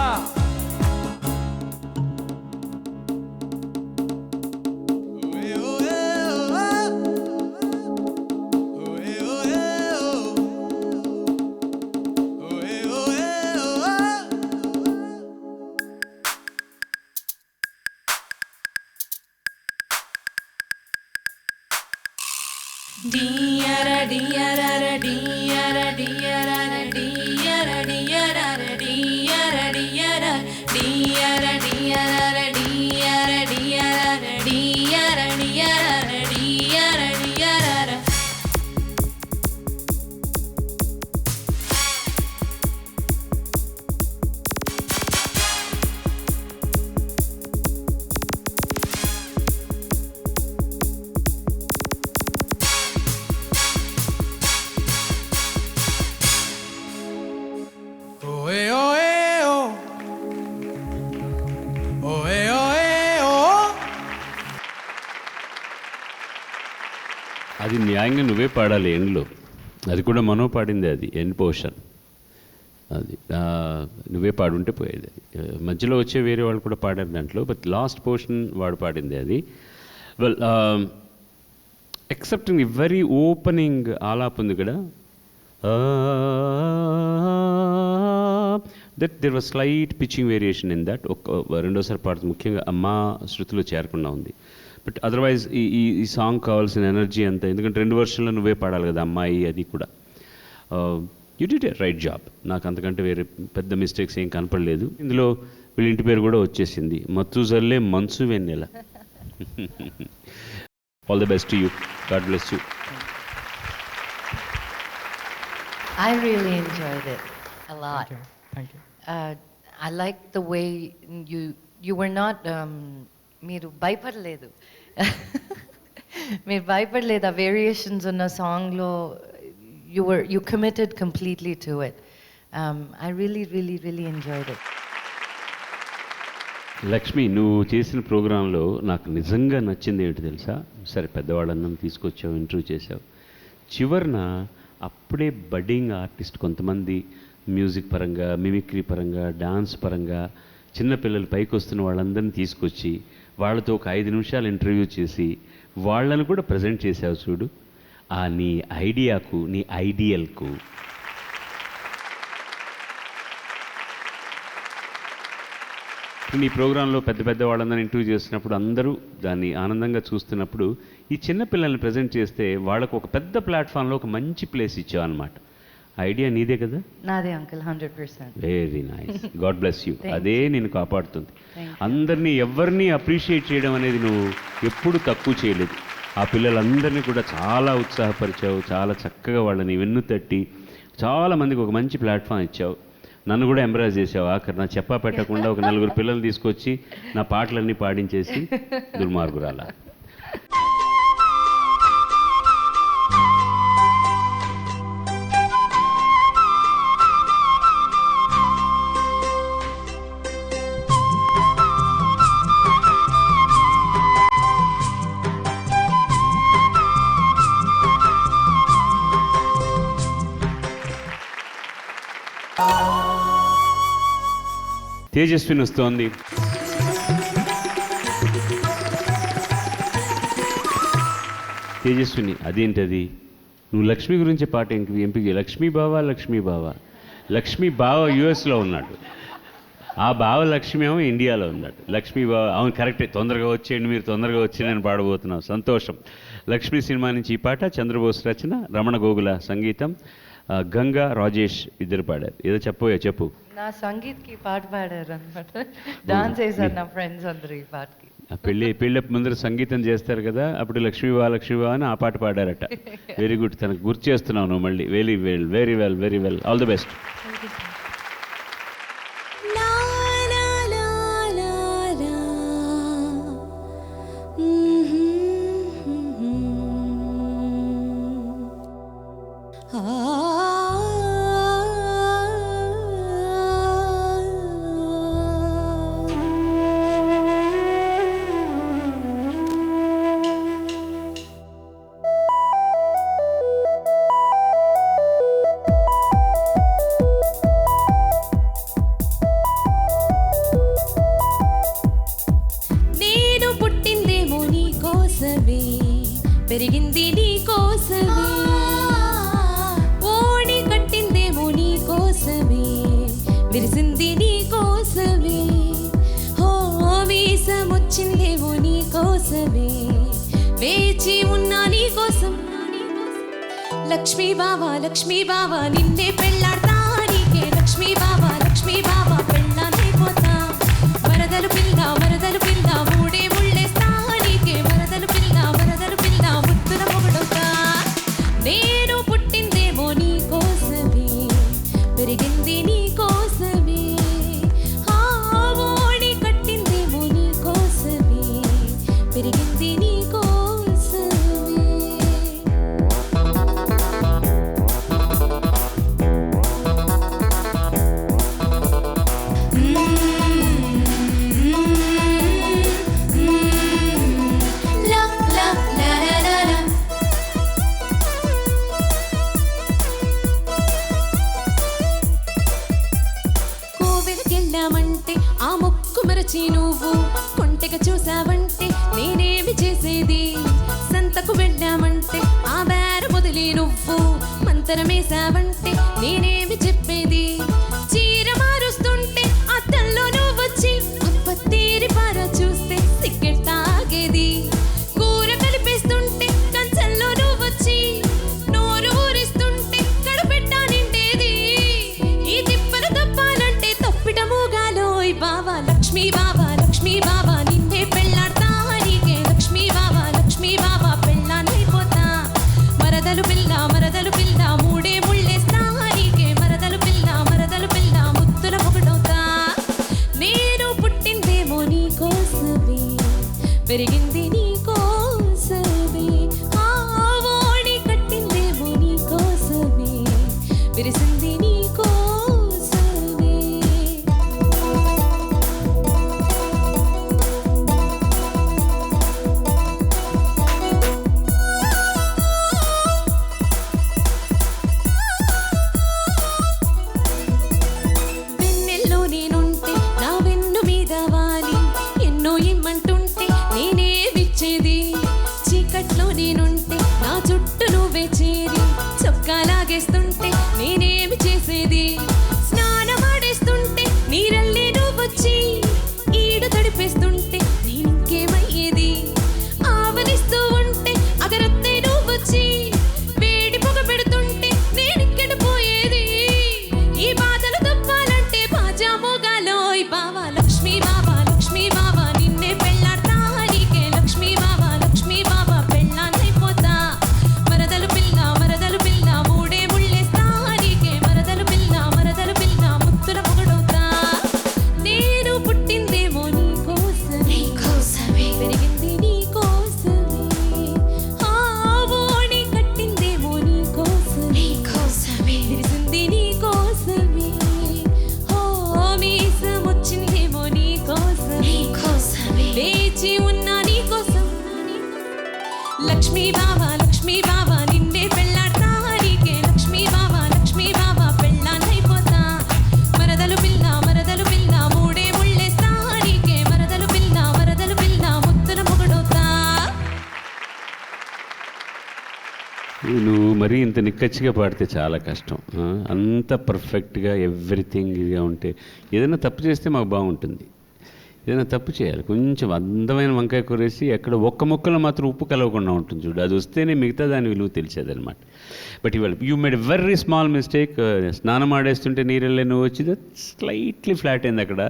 డియరా డియరా డియరా డియరా డియరా డియరా డియరా డియరా డియరా డియరా డియరా డియరా డియరా డియరా డియరా డియరా
అది న్యాయంగా నువ్వే పాడాలి ఎండ్లో, అది కూడా మనో పాడింది, అది ఎండ్ పోర్షన్ అది నువ్వే పాడుంటే పోయేది. అది మధ్యలో వచ్చే వేరే వాళ్ళు కూడా పాడారు దాంట్లో, బట్ లాస్ట్ పోర్షన్ వాడు పాడింది అది. Well excepting the very opening alap ఉంది ఇక్కడ, that there was slight pitching variation in that. రెండోసారి పాడుతుంది, ముఖ్యంగా అమ్మా శృతిలో చేరకుండా ఉంది. బట్ అదర్వైజ్ ఈ సాంగ్ కావాల్సిన ఎనర్జీ అంతా, ఎందుకంటే 2 వర్షన్లో నువ్వే పాడాలి కదా అమ్మాయి, అది కూడా you did a right job. నాకు అంతకంటే వేరే పెద్ద మిస్టేక్స్ ఏం కనపడలేదు. ఇందులో వీళ్ళ ఇంటి పేరు కూడా వచ్చేసింది, మత్తుజల్లే మంచు వెన్నెల. All the best to you, god bless you.
I really enjoyed it a lot.
Thank you.
I liked the way you were not మీరు భయపడలేదు. మీరు భయపడలేదు. ఆ వేరియేషన్స్ ఉన్న సాంగ్లో you committed completely to it. I really enjoyed it.
Lakshmi, నువ్వు చేసిన ప్రోగ్రాంలో నాకు నిజంగా నచ్చింది ఏంటి తెలుసా? సరే, పెద్దవాళ్ళందరం తీసుకొచ్చావు, ఇంటర్వ్యూ చేసావు, చివరిన అప్పుడే బడ్డింగ్ ఆర్టిస్ట్ కొంతమంది మ్యూజిక్ పరంగా, మిమిక్రీ పరంగా, డాన్స్ పరంగా చిన్నపిల్లలు పైకి వస్తున్న వాళ్ళందరినీ తీసుకొచ్చి వాళ్ళతో ఒక 5 నిమిషాలు ఇంటర్వ్యూ చేసి వాళ్ళను కూడా ప్రజెంట్ చేసావు చూడు. ఆ నీ ఐడియాకు, నీ ఐడియల్కు నీ ప్రోగ్రాంలో పెద్ద వాళ్ళందరూ ఇంటర్వ్యూ చేస్తున్నప్పుడు అందరూ దాన్ని ఆనందంగా చూస్తున్నప్పుడు ఈ చిన్నపిల్లల్ని ప్రజెంట్ చేస్తే వాళ్ళకు ఒక పెద్ద ప్లాట్ఫామ్లో ఒక మంచి ప్లేస్ ఇచ్చావు అనమాట. ఐడియా నీదే కదా?
నాదే uncle, 100%.
Very nice, God bless you. అదే నేను కాపాడుతుంది. అందరినీ ఎవరిని అప్రిషియేట్ చేయడం అనేది నువ్వు ఎప్పుడు తక్కువ చేయలేదు. ఆ పిల్లలందరినీ కూడా చాలా ఉత్సాహపరిచావు, చాలా చక్కగా వాళ్ళని వెన్ను తట్టి చాలామందికి ఒక మంచి ప్లాట్ఫామ్ ఇచ్చావు. నన్ను కూడా ఎంబ్రాజ్ చేసావు. ఆఖరి నా చెప్పా పెట్టకుండా ఒక 4 పిల్లలు తీసుకొచ్చి నా పాటలన్నీ పాడించేసి దుర్మార్గురాల. తేజస్విని వస్తోంది. తేజస్విని, అదేంటది? నువ్వు లక్ష్మి గురించి పాట ఎంపిక. లక్ష్మీ బావ లక్ష్మీ బావ యుఎస్లో ఉన్నాడు, ఆ బావ లక్ష్మి ఏమో ఇండియాలో ఉన్నాడు. లక్ష్మీ బావ, అవును కరెక్టే. తొందరగా వచ్చేయండి, మీరు తొందరగా వచ్చి నేను పాడబోతున్నాను. సంతోషం. లక్ష్మీ సినిమా నుంచి ఈ పాట, చంద్రబోస్ రచన, రమణ గోగుల సంగీతం. గంగా రాజేష్ ఇద్దరు పాడారు. ఏదో చెప్పు.
నా సంగీత్కి పాట పాడారు అనమాట. డాన్స్ చేశారు నా ఫ్రెండ్స్ అందరూ ఈ పాటకి.
పెళ్ళి ముందర సంగీతం చేస్తారు కదా, అప్పుడు లక్ష్మీవా అని ఆ పాట పాడారట. వెరీ గుడ్, తనకు గుర్తు చేస్తున్నావు నువ్వు మళ్ళీ. Very well. All the best.
పెరిగింది నీ కోసమే, ఓడి కట్టిందేమో నీ కోసమే, విరిసింది నీ కోసమే, హో వీసం వచ్చిందేమో నీ కోసమే, వేచి ఉన్నా నీ కోసం. లక్ష్మీ బావా నిన్నే పెళ్ళాడతా, నీకే లక్ష్మీ బావా పెళ్ళానైపోతా. మరదలు పిల్ల మూడే ముళ్ళేస్తా, నీకే మరదలు పిల్ల ముద్దుల మొగుడవుతా. నేను పుట్టిందేమో నీ కోసమే, పెరిగింది నీ కోసమే, ఓడి కట్టిందేమో నీ కోసమే, పెరిగింది నీ కోసమే. కోవెలకెళ్ళామంటే ఆ మొక్కు మరచి నువ్వు కొంటెగా చూసావంటే నేనేమి చేసేది. సంతకు వెళ్ళామంటే ఆ బేర మొదలి నువ్వు మంతరమేసావంటే నేనేమి చెప్పేది. చీర మారుస్తుంటే అద్దంలో నువ్వు వచ్చి అప్పత్తీరి పార చూస్తే సిగ్గెట్టాగేది. కూర కలిపేస్తుంటే కంచంలో నువ్వు వచ్చి నోరు ఊరిస్తుంటే కడుపెట్టా నిండేది. ఈ తిప్పలు తప్పాలంటే తప్పిటముగాలోయ్ బావా. లక్ష్మీ బావా నిన్నే పెళ్ళాడతా, నీకే లక్ష్మీ బావా పెళ్ళానైపోతా. మరదలు పిల్ల మూడే ముళ్ళేస్తా, నీకే మరదలు పిల్ల ముద్దుల మొగుడవుతా. నేను పుట్టిందేమో నీ కోసమే, పెరిగింది నీ కోసమే, ఓడి కట్టిందేమో నీ కోసమే, విరిసింది నీ కోసమే. వెన్నెల్లో నేనుంటే నా వెన్ను మీద వాలి ఎన్నో ఇమ్మంటుంటే నేనే విచ్చేది. చీకట్లో నేనుంటే నా చుట్టూ నువ్వే చేరి చొక్కా లాగేస్తుంటే నేనేమి చేసేది. స్నానమాడేస్తుంటే నీరల్లే నువ్వొచ్చి ఈడు తడిపేస్తుంటే నేనింకేమయ్యేది. ఆవలిస్తూ ఉంటే అగరొత్తే నువ్వొచ్చి వేడి పొగ పెడుతుంటే నేనిక్కడ పోయేది. ఈ బాధలు తప్పాలంటే బాజామోగాలోయ్ బావా. లక్ష్మీ బావా నిన్నే పెళ్ళాడతా, నీకే లక్ష్మీ బావా పెళ్ళానైపోతా. మరదలు పిల్ల మూడే ముళ్ళేస్తా, నీకే మరదలు పిల్ల ముద్దుల మొగుడవుతా. నేను పుట్టిందేమో నీ కోసమే, పెరిగింది నీ కోసమే, ఓడి కట్టిందేమో నీ కోసమే, విరిసింది నీ కోసమే, మీసం వచ్చిందేమో నీ కోసమే, వేచి ఉన్నా నీ కోసం. లక్ష్మీ బావా నిన్నే పెళ్ళాడతా, నీకే లక్ష్మీ బావా పెళ్ళానైపోతా. మరదలు పిల్ల మూడే ముళ్ళేస్తా, నీకే మరదలు పిల్ల ముద్దుల మొగుడవుతా.
నువ్వు మరీ ఇంత నిక్కచ్చిగా పాడితే చాలా కష్టం. అంత పర్ఫెక్ట్గా ఎవ్రీథింగ్ ఇదిగా ఉంటే ఏదైనా తప్పు చేస్తే మాకు బాగుంటుంది. ఏదైనా తప్పు చేయాలి, కొంచెం అందమైన వంకాయ కూర వేసి ఎక్కడ ఒక్క ముక్కలో మాత్రం ఉప్పు కలవకుండా ఉంటుంది చూడు, అది వస్తేనే మిగతా దాని విలువ తెలిసేదనమాట. బట్ ఇవాళ you made very small mistake. స్నానం ఆడేస్తుంటే నీరెళ్ళే నువ్వు వచ్చింది స్లైట్లీ ఫ్లాట్ అయింది అక్కడ.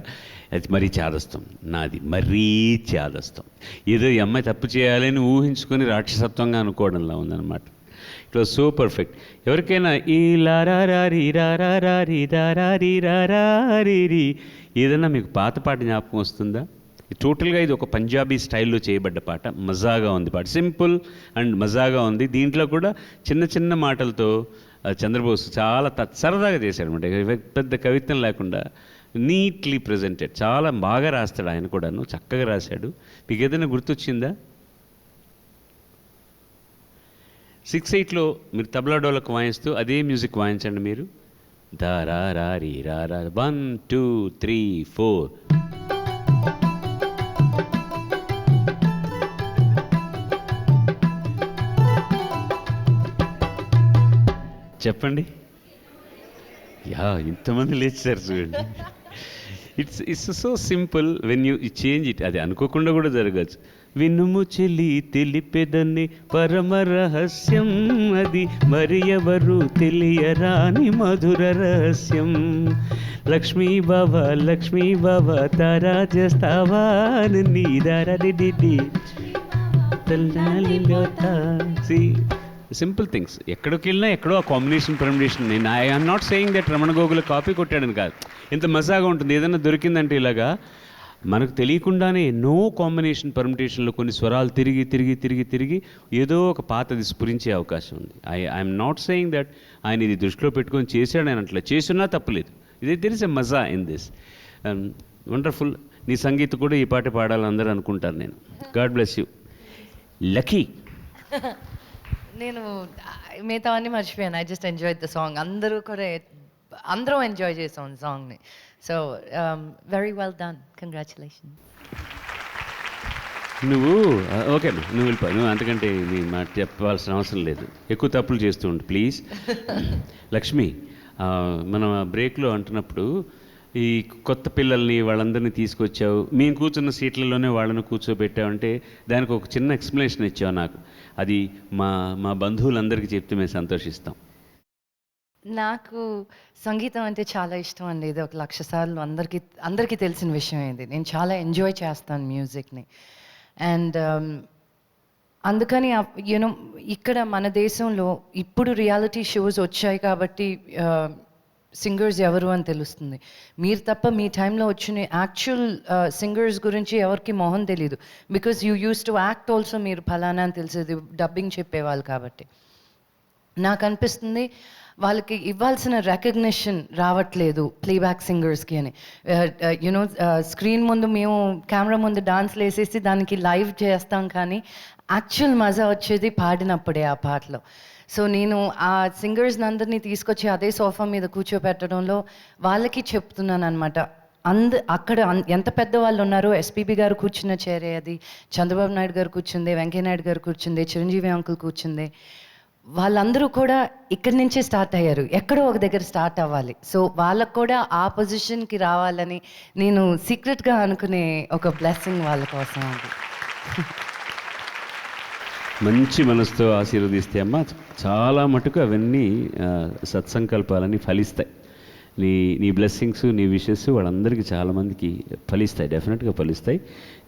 అది మరీ చాదస్తాం, నాది మరీ చాదస్తాం. ఏదో ఈ అమ్మాయి తప్పు చేయాలని ఊహించుకొని రాక్షసత్వంగా అనుకోవడంలా ఉందన్నమాట. It was so perfect. ఎవరికైనా ఈ లారారీ రారీ రారీ రారీ ఏదైనా మీకు పాత పాట జ్ఞాపకం వస్తుందా? టోటల్గా ఇది ఒక పంజాబీ స్టైల్లో చేయబడ్డ పాట, మజాగా ఉంది పాట, సింపుల్ అండ్ మజాగా ఉంది. దీంట్లో కూడా చిన్న చిన్న మాటలతో చంద్రబోస్ చాలా సరదాగా చేశాడు అనమాట, పెద్ద కవిత్వం లేకుండా నీట్లీ ప్రజెంటెడ్. చాలా బాగా రాస్తాడు ఆయన కూడాను, చక్కగా రాశాడు. మీకు ఏదైనా గుర్తొచ్చిందా? 6/8లో మీరు తబలా డోలకు వాయిస్తూ అదే మ్యూజిక్ వాయించండి మీరు. దారా రారీ రారా 1 2 3 4. చెప్పండి. యా, ఇంతమంది లేచారు చూడండి. It's so simple when you change it. అది అనుకోకుండా కూడా జరగచ్చు. వినుము చెలి తెలిపెదని పరమ రహస్యం, అది మరి ఎవరు తెలియరాని మధుర రహస్యం. లక్ష్మీ బాబా తారా చేస్తావా నీ దారి సింపుల్ థింగ్స్. ఎక్కడికి వెళ్ళినా ఎక్కడో ఆ కాంబినేషన్ పర్మినేషన్. నేను I'm not saying that Ramana Gogula copy కొట్టాడని కాదు, ఇంత మజాగా ఉంటుంది. ఏదైనా దొరికిందంటే ఇలాగా మనకు తెలియకుండానే ఎన్నో కాంబినేషన్ పర్మిటేషన్లో కొన్ని స్వరాలు తిరిగి తిరిగి తిరిగి తిరిగి ఏదో ఒక పాతది స్ఫురించే అవకాశం ఉంది. ఐఎమ్ నాట్ సేయింగ్ దట్ ఆయన ఇది దృష్టిలో పెట్టుకొని చేశాడు అని అట్లా చేస్తున్నా తప్పలేదు. ఇదే తెలిసే మజా ఇన్ దిస్. వండర్ఫుల్. నీ సంగీతం కూడా ఈ పాట పాడాలని అందరూ అనుకుంటారు. నేను గాడ్ బ్లెస్ యూ. లక్కీ.
నేను మిగతావన్నీ మర్చిపోయాను. I just enjoy the song. అందరూ ఎంజాయ్ చేసాం సాంగ్ని. So very well done, congratulation.
నువ్వు ఓకే అమ్మా, నువ్వు వెళ్ళిపో. నువ్వు అంతకంటే నీ మాట చెప్పాల్సిన అవసరం లేదు. ఎక్కువ తప్పులు చేస్తూ ఉండు ప్లీజ్. లక్ష్మి, మనం బ్రేక్లో అంటున్నప్పుడు ఈ కొత్త పిల్లల్ని వాళ్ళందరినీ తీసుకొచ్చావు, మేము కూర్చున్న సీట్లలోనే వాళ్ళని కూర్చోబెట్టావంటే దానికి ఒక చిన్న ఎక్స్ప్లెనేషన్ ఇచ్చావు నాకు. అది మా బంధువులందరికీ చెప్తే మేము సంతోషిస్తాం.
నాకు సంగీతం అంటే చాలా ఇష్టం అండి. ఇది 1,00,000 సార్లు అందరికీ తెలిసిన విషయం ఇది. నేను చాలా ఎంజాయ్ చేస్తాను మ్యూజిక్ని. అండ్ అందుకని యూనో ఇక్కడ మన దేశంలో ఇప్పుడు రియాలిటీ షోస్ వచ్చాయి కాబట్టి సింగర్స్ ఎవరు అని తెలుస్తుంది. మీరు తప్ప మీ టైంలో వచ్చిన యాక్చువల్ సింగర్స్ గురించి ఎవరికి మొహం తెలీదు. Because you use to act also. మీరు ఫలానా అని తెలిసేది డబ్బింగ్ చెప్పేవాళ్ళు కాబట్టి. నాకు అనిపిస్తుంది వాళ్ళకి ఇవ్వాల్సిన రికగ్నిషన్ రావట్లేదు ప్లేబ్యాక్ సింగర్స్కి అని. యూనో స్క్రీన్ ముందు మేము కెమెరా ముందు డాన్స్లు వేసేసి దానికి లైవ్ చేస్తాం, కానీ యాక్చువల్ మజా వచ్చేది పాడినప్పుడే ఆ పాటలో. సో నేను ఆ సింగర్స్ని అందరినీ తీసుకొచ్చి అదే సోఫా మీద కూర్చోపెట్టడంలో వాళ్ళకి చెప్తున్నాను అనమాట. అక్కడ ఎంత పెద్దవాళ్ళు ఉన్నారో, ఎస్పీబీ గారు కూర్చున్న చైరే అది, చంద్రబాబు నాయుడు గారు కూర్చుంది, వెంకయ్యనాయుడు గారు కూర్చుంది, చిరంజీవి అంకుల్ కూర్చుంది. వాళ్ళందరూ కూడా ఇక్కడి నుంచే స్టార్ట్ అయ్యారు, ఎక్కడో ఒక దగ్గర స్టార్ట్ అవ్వాలి. సో వాళ్ళకు కూడా ఆ పొజిషన్కి రావాలని నేను సీక్రెట్గా అనుకునే ఒక బ్లెస్సింగ్ వాళ్ళ కోసం. అది
మంచి మనసుతో ఆశీర్వదిస్తే అమ్మ చాలా మటుకు అవన్నీ సత్సంకల్పాలని ఫలిస్తాయి. నీ బ్లెస్సింగ్స్, నీ విషెస్ వాళ్ళందరికీ చాలామందికి ఫలిస్తాయి, డెఫినెట్గా ఫలిస్తాయి.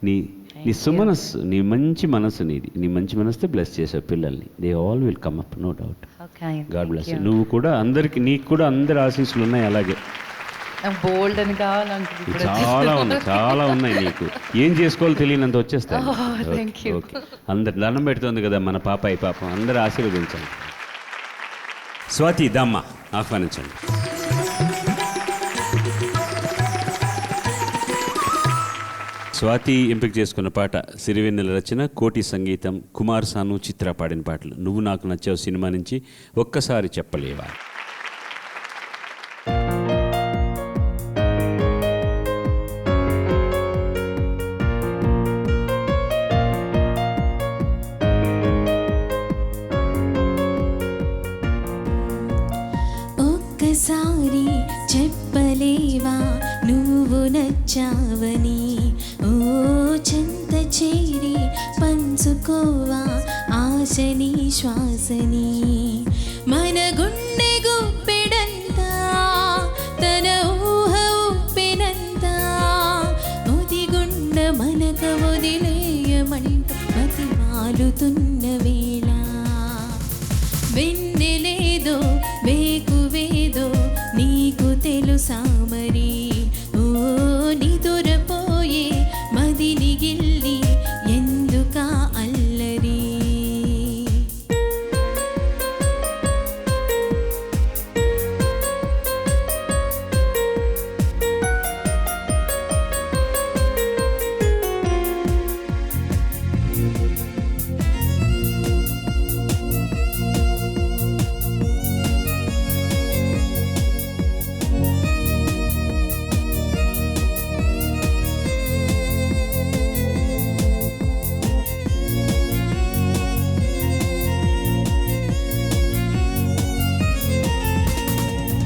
నీ సుమనస్సు, నీ మంచి మనసు, నీ మంచి మనసుతో బ్లెస్ చేసావు పిల్లల్ని. They all will come up, no doubt. God bless you. నువ్వు కూడా నీకు కూడా అందరి ఆశీస్సులు ఉన్నాయి. అలాగే
బోల్డ్ అని కావాలంటే
చాలా ఉన్నాయి. నీకు ఏం చేసుకోవాలో తెలియనంత వచ్చేస్తాయి. ఓకే, అందరు దండం పెడుతుంది కదా మన పాపాయి పాపం. అందరూ ఆశీర్వదించండి. స్వాతి దమ్మ ఆహ్వానించండి. స్వాతి ఎంపిక చేసుకున్న పాట సిరివెన్నెల రచన, కోటి సంగీతం, కుమార్ సాను, చిత్ర పాడిన పాటలు. నువ్వు నాకు నచ్చావు సినిమా నుంచి ఒక్కసారి చెప్పలేవా.
ఒక్కసారి చెప్పలేవా నువ్వు నచ్చావని, పంచుకోవా ఆశని శ్వాసని మన గుండె గుప్పెడంతా తన ఊహ ఉప్పెనంతా ఒదిగుండ మనక వదిలేయమంటూ బతిమాలుతున్న వేళ వెన్నెలేదో వేకువేదో నీకు తెలుసా మరి ఓ నిదురపోయే మదిని గిల్లి ఎందుకా అల్లరి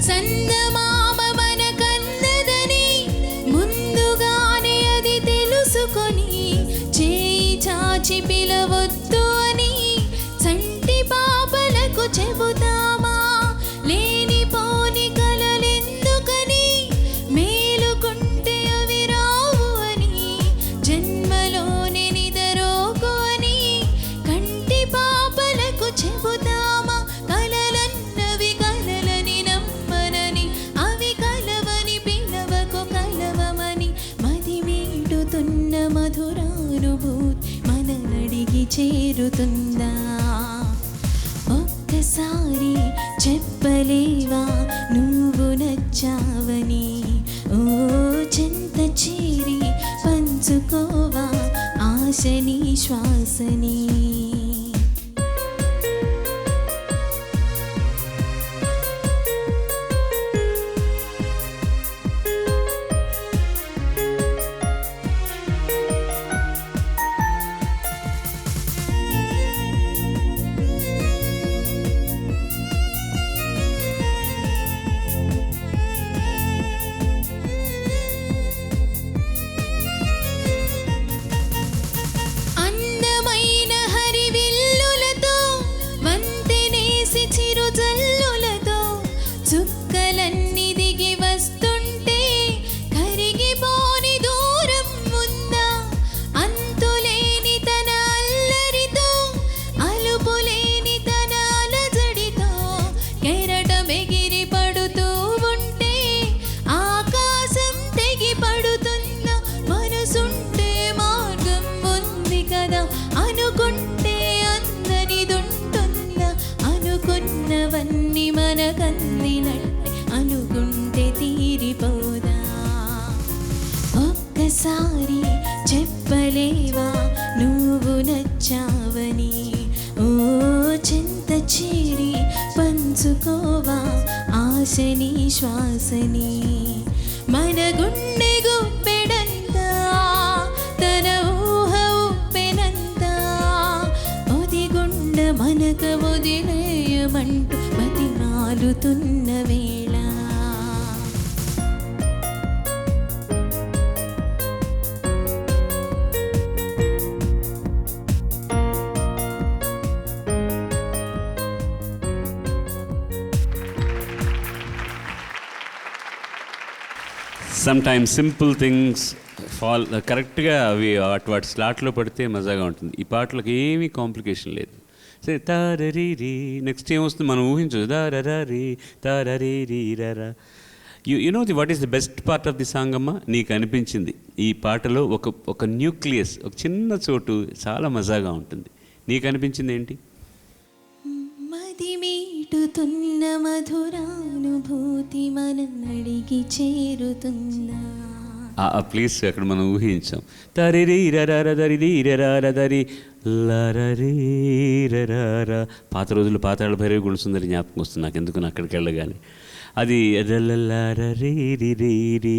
చందమామ మన కన్నదని ముందుగానే అది తెలుసుకొని చేయి చాచి పిలవద్దు అని చంటి పాపలకు చెబుతామా లేనిపోని కలలెందుకని మేలుకుంటే అవి రావు అని జన్మలోని నిదరోకు అని కంటి పాపలకు చెబుతామా కలలన్నవి కలలని నమ్మనని అవి కలవని పిలవకు కలవమని మది వీడుతున్న మధురానుభూతి మననడిగి చేరుతుందా ఒక్కసారి చెప్పలేవా నువ్వు నచ్చావని ఓ చెంత చేరి పంచుకోవా ఆశని శ్వాసని అందమైన హరివిల్లులతో వంతెనేసి చిరుజల్లులతో చుక్కలన్నీ దిగి వస్తుంటే కరిగిపోని దూరం ఉందా అంతులేని తన అల్లరితో అలుపులేని తన అలజడితో కెరటమెగిరి పడుతూ ఉంటే ఆకాశం తెగి పడుతుందా మనసుంటే మార్గం ఉంది కదా అనుకుంటే అందనిదుంటుందా అనుకున్నవన్నీ మనకందినట్టే అనుకుంటే తీరిపోదా ఒక్కసారి చెప్పలేవా నువ్వు నచ్చావని ఓ చెంత చేరి పంచుకోవా ఆశని శ్వాసని మన గుండె గుప్పెడంతా తన ఊహ ఉప్పెనంతా ఒదిగుండ మనక వదిలేయమంటూ బతిమాలుతున్న వేళ
సమ్ టైమ్స్ సింపుల్ థింగ్స్ కరెక్ట్గా అవి వాటి స్లాట్లో పడితే మజాగా ఉంటుంది. ఈ పాటలకు ఏమీ కాంప్లికేషన్ లేదు. సరే తారరీ రీ నెక్స్ట్ ఏమొస్తుంది మనం ఊహించదు. దారీ తారరీ రీ రా. You know what is the best part of the song అమ్మ? నీకు అనిపించింది ఈ పాటలో ఒక న్యూక్లియస్, ఒక చిన్న చోటు చాలా మజాగా ఉంటుంది. నీకు అనిపించింది ఏంటి?
మది మీటుతున్న మధురానుభూతి మననడిగి చేరుతుందా
ప్లీజ్ అక్కడ మనం ఊహించాం. తరిరీ రరీ రరీ లరీ రా. పాత రోజులు పాతాళ భైరవి గుణసుందరి జ్ఞాపకం వస్తుంది నాకు ఎందుకు అక్కడికి వెళ్ళగానే. అది రీ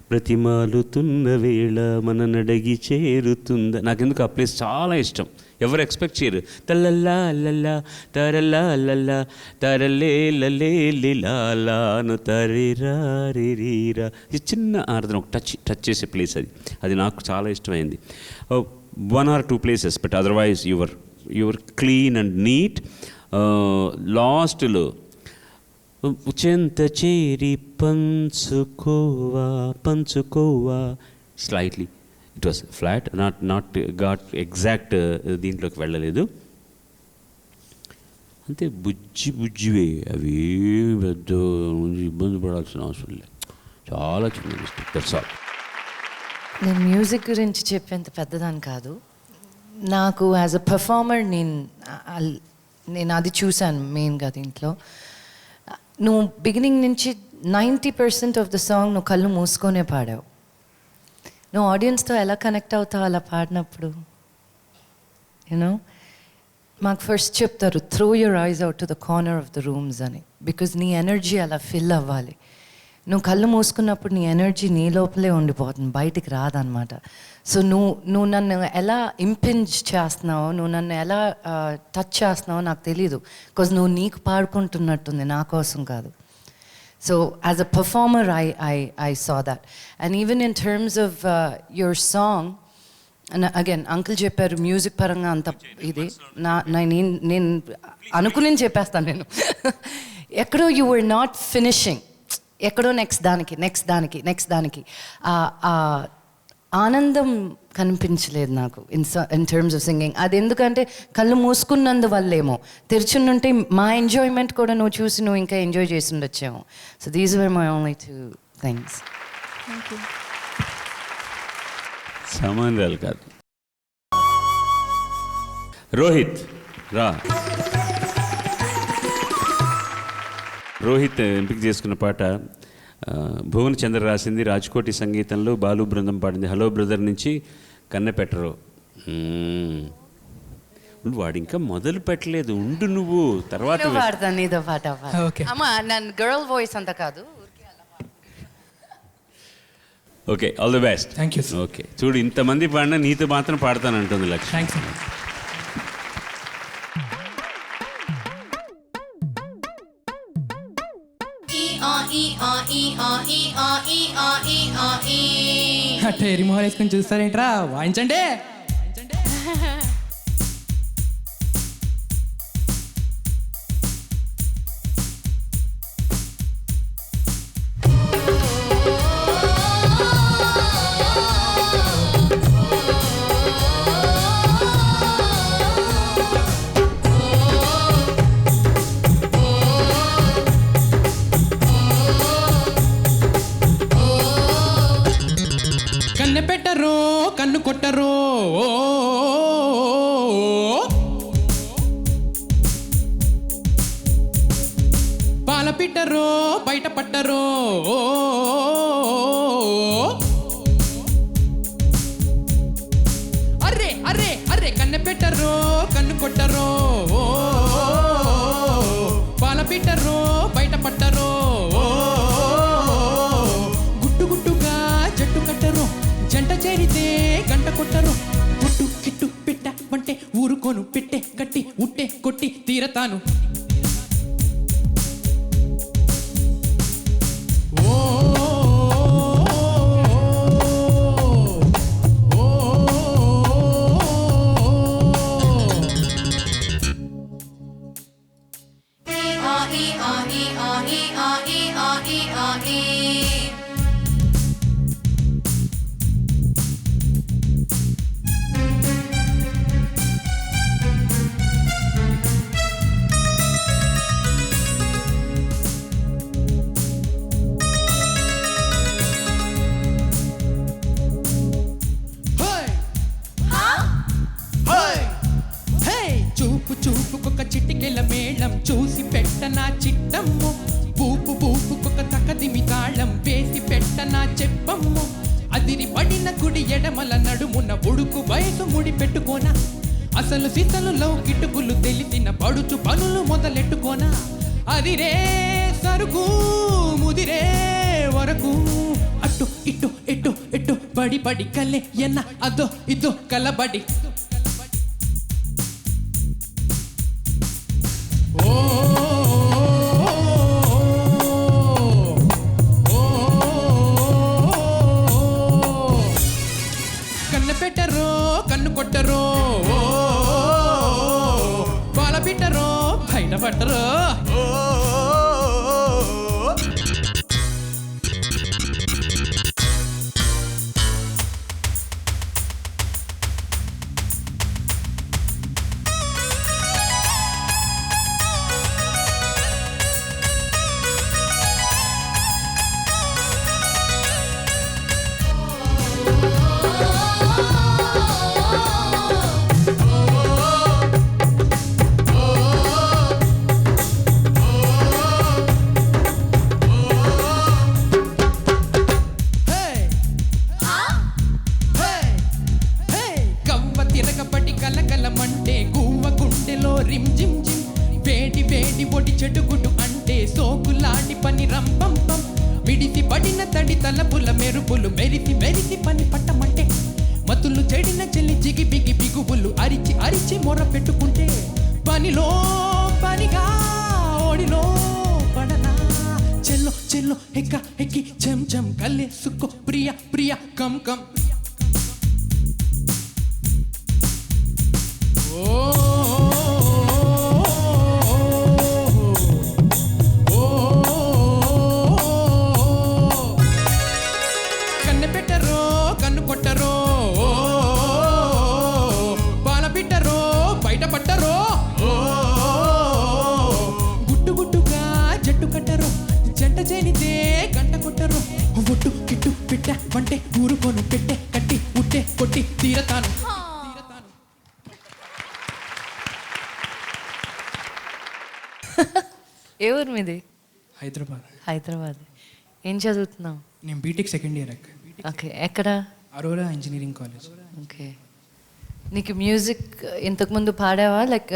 ప్రతిమాలుతున్న వేళ మన నడగి చేరుతుందా. నాకెందుకు ఆ ప్లేస్ చాలా ఇష్టం. ఎవరు ఎక్స్పెక్ట్ చేయరు. తల్లల్లా లల్లా తరల్లా లల్లా తరలే లలే లిలాను తరిరా రీరా. ఇది చిన్న ఆరాధన, ఒక టచ్ చేసే ప్లేస్ అది నాకు చాలా ఇష్టమైంది. one or two places, but otherwise you were clean and neat. లాస్ట్లో చెంత చేరి పంచుకోవా slightly it was flat, not got exact దీంట్లోకి వెళ్ళలేదు. అంతే, బుజ్జివే అవి, పెద్ద ఇబ్బంది పడాల్సిన అవసరం లేదు, చాలా చిన్న మిస్టేక్, దట్స్ ఆల్.
నేను మ్యూజిక్ గురించి చెప్పేంత పెద్దదాన్ని కాదు. నాకు యాజ్ అ పర్ఫార్మర్ నేను అది చూశాను మెయిన్గా దీంట్లో. నువ్వు బిగినింగ్ నుంచి 90% ఆఫ్ ద సాంగ్ నువ్వు కళ్ళు మూసుకొనే పాడావు. నువ్వు ఆడియన్స్తో ఎలా కనెక్ట్ అవుతావు అలా పాడినప్పుడు? యూనో, మాకు ఫస్ట్ చెప్తారు throw your eyes out to the corner of the rooms అని, బికాజ్ నీ ఎనర్జీ అలా ఫిల్ అవ్వాలి. నువ్వు కళ్ళు మూసుకున్నప్పుడు నీ ఎనర్జీ నీ లోపలే ఉండిపోతుంది, బయటికి రాదనమాట. సో నువ్వు నన్ను ఎలా ఇంపింజ్ చేస్తున్నావో, నువ్వు నన్ను ఎలా టచ్ చేస్తున్నావో నాకు తెలీదు, బికాజ్ నువ్వు నీకు పాడుకుంటున్నట్టుంది, నా కోసం కాదు. So as a performer I saw that. And even in terms of your song, again uncle చెప్పారు మ్యూజిక్ పరంగా అంత ఇది నేను అనుకుని చెప్పేస్తాను. నేను ఎక్కడో యు వర్ నాట్ ఫినిషింగ్, ఎక్కడో నెక్స్ట్ దానికి ఆనందం కనిపించలేదు నాకు ఇన్ టర్మ్స్ ఆఫ్ సింగింగ్. అది ఎందుకంటే కళ్ళు మూసుకున్నందువల్లేమో, తెరిచుంటే మా ఎంజాయ్మెంట్ కూడా నువ్వు చూసి నువ్వు ఇంకా ఎంజాయ్ చేసి ఉండొచ్చేమో. So these were my only 2 things.
సంబంధాలు కాదు. రోహిత్ రా. రోహిత్ ఎంపిక చేసుకున్న పాట భువన్ చంద్ర రాసింది, రాజ్కోటి సంగీతంలో బాలు బృందం పాడింది. హలో బ్రదర్ నుంచి కన్నెపెట్టరు. వాడు ఇంకా మొదలు పెట్టలేదు, ఉండు నువ్వు తర్వాత
పాడతాను నీతో పాట. అమ్మా నన్ను గర్ల్ వాయిస్ అంత కాదు.
Okay, all the best.
Thank you.
Okay, చూడు ఇంతమంది పాడినా నీతో మాత్రం పాడతానంటుంది లక్ష్మి.
థ్యాంక్స్. అట్టే ఎరిమోహన్ వేసుకొని చూస్తారేంట్రా, వాయించండి. పెట్టరో కన్ను కొట్టరో, పాల పిట్టరో బయట పట్టరో, అర్రే అర్రే అర్రే కన్నె పెట్టరో కన్ను కొట్టరో, పాల పిట్టరో బయట పట్టరో, గుట్టు గుట్టుగా జట్టు కట్టరో, జంట చేరితే గంట కొట్టరు, పుట్టు కిట్టు పెట్ట వంటే ఊరుకోను, పెట్టే కట్టి ఉట్టే కొట్టి తీరతాను. చూపుకొక చిటికెల మేళం చూసి పెట్టనా చిట్టమ్ము, పూపు పూపుకొక తకదిమి తాళం వేసి పెట్టనా చెప్పమ్ము, అదిరి పడిన కుడి ఎడమల నడుమున ఉడుకు వయసు ముడి పెట్టుకోనా, అసలు సిసలు లవ్ కిటుకులు తెలిసిన పడుచు పనులు మొదలెట్టుకోనా, అదిరే సరుకు ముదిరే వరకు, అట్టు ఇట్టు ఎట్టు ఎట్టు బడి బడి కల్లే ఎన్న అదో ఇదో కలబడి. కన్ను పెట్టరో కన్ను కొట్ట పట్టరు. తిరగబడి కలకలమంటే గువ్వ గుండెలో రిమ్ జిమ్ జిమ్ వేడి వేడి ఒడి చెడుగుడు అంటే సోకులాంటి పని రంపంపం విడిసి పడిన తడి తలపుల మెరుపులు మెరిసి మెరిసి పని పట్టమంటే మతులు చెడిన చెల్లి జిగి బిగి బిగువులు అరిచి అరిచి మొర పెట్టుకుంటే పనిలో పనిగా ఓడిలో పడనా చెల్లో చెల్లో ఎక్క ఎక్కి చెం చెం కల్లే సుక్కో ప్రియ ప్రియ కం కం. కన్నె పెట్టరో కన్ను కొట్టరో పాల పిట్టరో బయట పట్టరో గుట్టు గుట్టుగా జట్టు కట్టరో జంట చేనితే గంట కొట్టరో ఒట్టు కిట్టు పిట్ట వంటే ఊరుకోను పెట్టే కట్టి ఉట్టే కొట్టి తీరతాను.
ఏ ఊరు మీది?
హైదరాబాద్.
హైదరాబాద్. ఏం చదువుతున్నావు?
నేను బీటెక్ సెకండ్ ఇయర్.
ఓకే, ఎక్కడ?
Aurora engineering college.
ఓకే. నీకు మ్యూజిక్ ఇంతకుముందు పాడావా? లైక్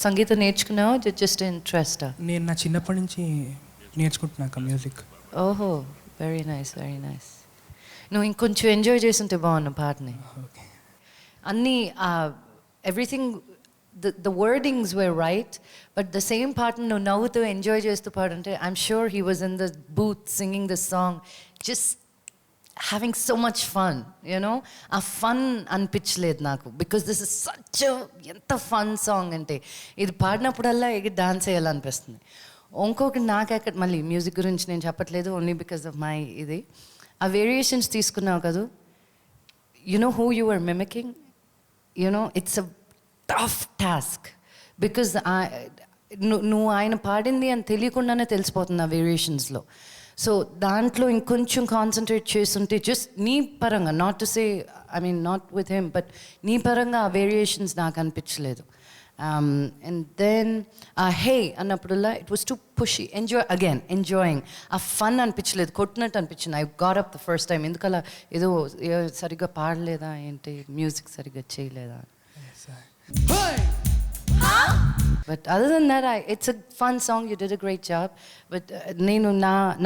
సంగీతం నేర్చుకున్నావా? జస్ట్ ఇంట్రెస్టా?
నేను నా చిన్నప్పటి నుంచి నేర్చుకుంటున్నాక మ్యూజిక్.
ఓహో, వెరీ నైస్, వెరీ నైస్. నువ్వు ఇంకొంచెం ఎంజాయ్ చేస్తుంటే బాగున్నా పాటని. అన్నీ everything the wordings were right, but the same part no navuthu enjoy chestu paadante, I'm sure he was in the booth singing this song just having so much fun, you know. A fun anpichలేదు నాకు, because this is such a ఎంత fun song అంటే ఇది పాడినప్పుడల్లా ఎగి dance చేయాలనిపిస్తుంది. ఇంకొకటి నాకు ఎక్కడ మళ్ళీ music గురించి నేను చెప్పట్లేదు, ఓన్లీ బికాస్ ఆఫ్ మై ఇది. ఆ వేరియేషన్స్ తీసుకున్నావు కదా, you know who you were mimicking, you know, it's a tough task because నువ్వు ఆయన పాడింది అని తెలియకుండానే తెలిసిపోతుంది ఆ వేరియేషన్స్లో. సో దాంట్లో ఇంకొంచెం కాన్సన్ట్రేట్ చేస్తుంటే జస్ట్ నీ పరంగా, not to say I mean not with him, but నీ పరంగా ఆ వేరియేషన్స్ నాకు అనిపించలేదు. అండ్ దెన్ హే అన్నప్పుడల్లా it was too pushy, enjoying. ఆ ఫన్ అనిపించలేదు, కొట్టినట్టు అనిపించింది. I got up the first time. ఎందుకలా ఏదో సరిగ్గా పాడలేదా ఏంటి, మ్యూజిక్ సరిగ్గా చేయలేదా. But other than that, it's a fun song. You did a great job. But నేను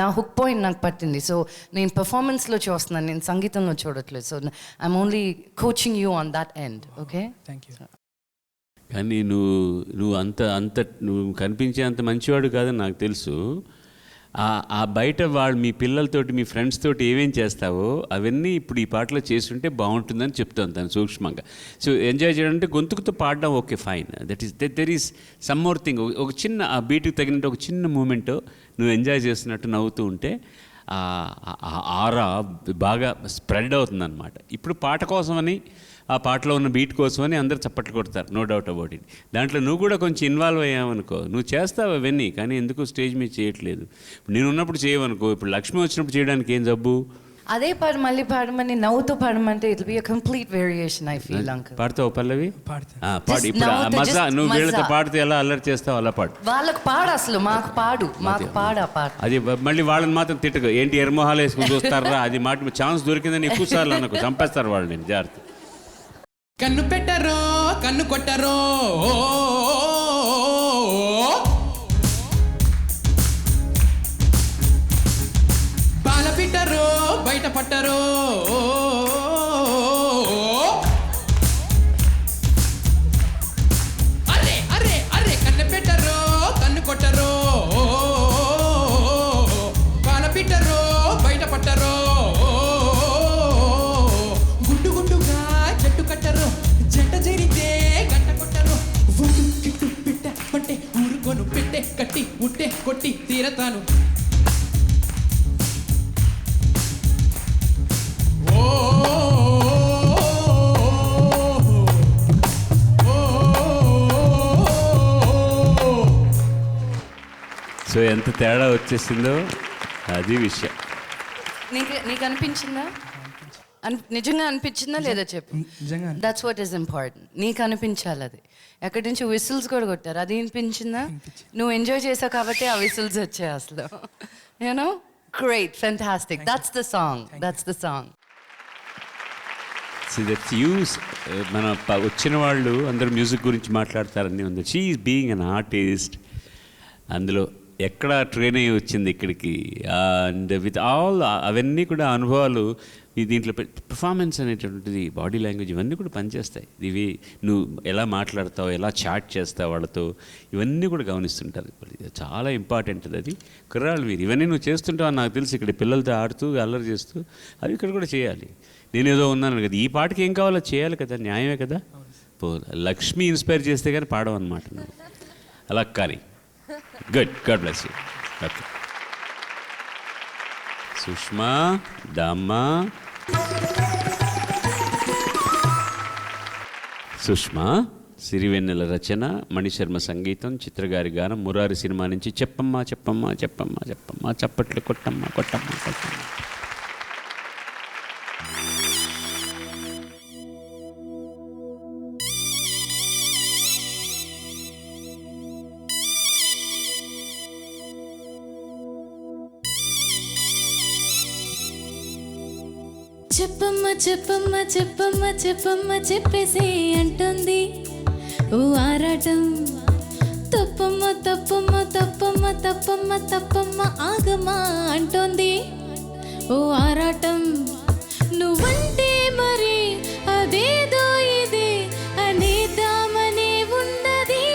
నా హుక్ పాయింట్ నాకు పట్టింది. సో నేను పెర్ఫార్మెన్స్లో చూస్తున్నాను, నేను సంగీతంలో చూడట్లేదు. So I'm only coaching you on that end. Okay,
thank you.
కానీ నువ్వు నువ్వు కనిపించే అంత మంచివాడు కాదని నాకు తెలుసు. ఆ బయట మీ పిల్లలతోటి మీ ఫ్రెండ్స్ తోటి ఏమేం చేస్తావో అవన్నీ ఇప్పుడు ఈ పాటలో చేస్తుంటే బాగుంటుందని చెప్తాను తను సూక్ష్మంగా. సో ఎంజాయ్ చేయడం అంటే గొంతుకుతో పాడడం okay fine, there is some more thing. ఒక చిన్న ఆ బీట్కి తగినట్టు ఒక చిన్న మూమెంట్ నువ్వు ఎంజాయ్ చేస్తున్నట్టు నవ్వుతూ ఉంటే ఆరా బాగా స్ప్రెడ్ అవుతుందన్నమాట. ఇప్పుడు పాట కోసమని, ఆ పాటలో ఉన్న బీట్ కోసమని అందరూ చప్పట్లు కొడతారు, నో డౌట్ అబౌట్ ఇట్. దాంట్లో నువ్వు కూడా కొంచెం ఇన్వాల్వ్ అయ్యావనుకో, నువ్వు చేస్తావు అవన్నీ, కానీ ఎందుకు స్టేజ్ మీద చేయట్లేదు. నేను ఉన్నప్పుడు చేయవనుకో, ఇప్పుడు లక్ష్మి వచ్చినప్పుడు చేయడానికి ఏం జబ్బు.
అదే పాట మళ్ళీ పాడమని నవ్వుతూ పాడమంటే it will be a complete variation I feel. Uncle
పాడతావు పల్లవి?
పాడు.
ఇప్పుడు మజా నువ్వు వీళ్ళతో పాడితే ఎలా అల్లరి చేస్తావు అలా పాడు.
వాళ్ళకి పాడు, అసలు మాకు పాడు పాట.
అది మళ్ళీ వాళ్ళని మాత్రం తిట్టకు, ఏంటి ఎర్మొహాలు వేసుకుని చూస్తారా, అది మాట ఛాన్స్ దొరికిందని ఎక్కువ సార్లు అనకు, చంపేస్తారు వాళ్ళు. నేను జాగ్రత్త.
కన్ను పెట్టరో కన్ను కొట్టరో బాల పిట్టరో బయట పట్టరో అరే అరే అరే కన్ను పెట్టరో కన్ను కొట్టరో బాల పిట్టరో బయట పట్టరో గుట్టు గుట్టుగా జట్టు కట్టరో జంట చేరితే గంట కొట్టరో ఒట్టు కిట్టు పిట్ట పట్టే ఊరుకోను కొట్టి తీరతాను.
సో ఎంత తేడా వచ్చేసిందో అది విషయం.
నీకు అనిపించిందా? నిజంగా అనిపించిందా లేదా చెప్పు. That's what is important. నీకు అనిపించాలి. అది ఎక్కడి నుంచి విసిల్స్ కూడా కొట్టారు, అది అనిపించిందా? నువ్వు ఎంజాయ్ చేసావు కాబట్టి ఆ విసిల్స్ వచ్చాయి అసలు. You know, great, fantastic. That's the song, that's the song.
మన వచ్చిన వాళ్ళు అందరూ మ్యూజిక్ గురించి మాట్లాడతారని ఉంది. She is being an artist. అందులో ఎక్కడ ట్రైన్ అయ్యి వచ్చింది ఇక్కడికి. అండ్ విత్ ఆల్ అవన్నీ కూడా అనుభవాలు దీంట్లో పర్ఫార్మెన్స్ అనేటువంటిది, బాడీ లాంగ్వేజ్, ఇవన్నీ కూడా పనిచేస్తాయి. ఇవి నువ్వు ఎలా మాట్లాడతావు, ఎలా చాట్ చేస్తావు వాళ్ళతో, ఇవన్నీ కూడా గమనిస్తుంటారు. చాలా ఇంపార్టెంట్ అది. కుర్రాళ్ళు మీరు ఇవన్నీ నువ్వు చేస్తుంటావు నాకు తెలుసు. ఇక్కడ పిల్లలతో ఆడుతూ అల్లరి చేస్తూ అవి ఇక్కడ కూడా చేయాలి. నేనేదో ఉన్నాను కదా, ఈ పాటకి ఏం కావాలో చేయాలి కదా, న్యాయమే కదా. లక్ష్మి ఇన్స్పైర్ చేస్తే కానీ పాడవు అనమాట నువ్వు. అలా కానీ good, god bless you. Okay Sushma, దామ్మా. సుష్మా సిరివెన్నెల రచన, మణిశర్మ సంగీతం, చిత్రగారి గానం, మురారి సినిమా నుంచి చెప్పమ్మా చెప్పమ్మా చెప్పమ్మా చెప్పమ్మా, చప్పట్లు కొట్టమ్మా కొట్టమ్మా కొట్టమ్మా.
చెప్పమ్మ చెప్పమ్మ చెప్పమ్మ చెప్పమ్మ చెప్పేసి అంటుంది ఓ ఆరాటం. తప్పమ్మ తప్పమ్మ తప్పమ్మ తప్పమ్మ తప్పమ్మ ఆగమా అంటోంది ఓ ఆరాటం. నువ్వంటే మరి అదేదో ఇదే అనేద్దామనే ఉన్నది.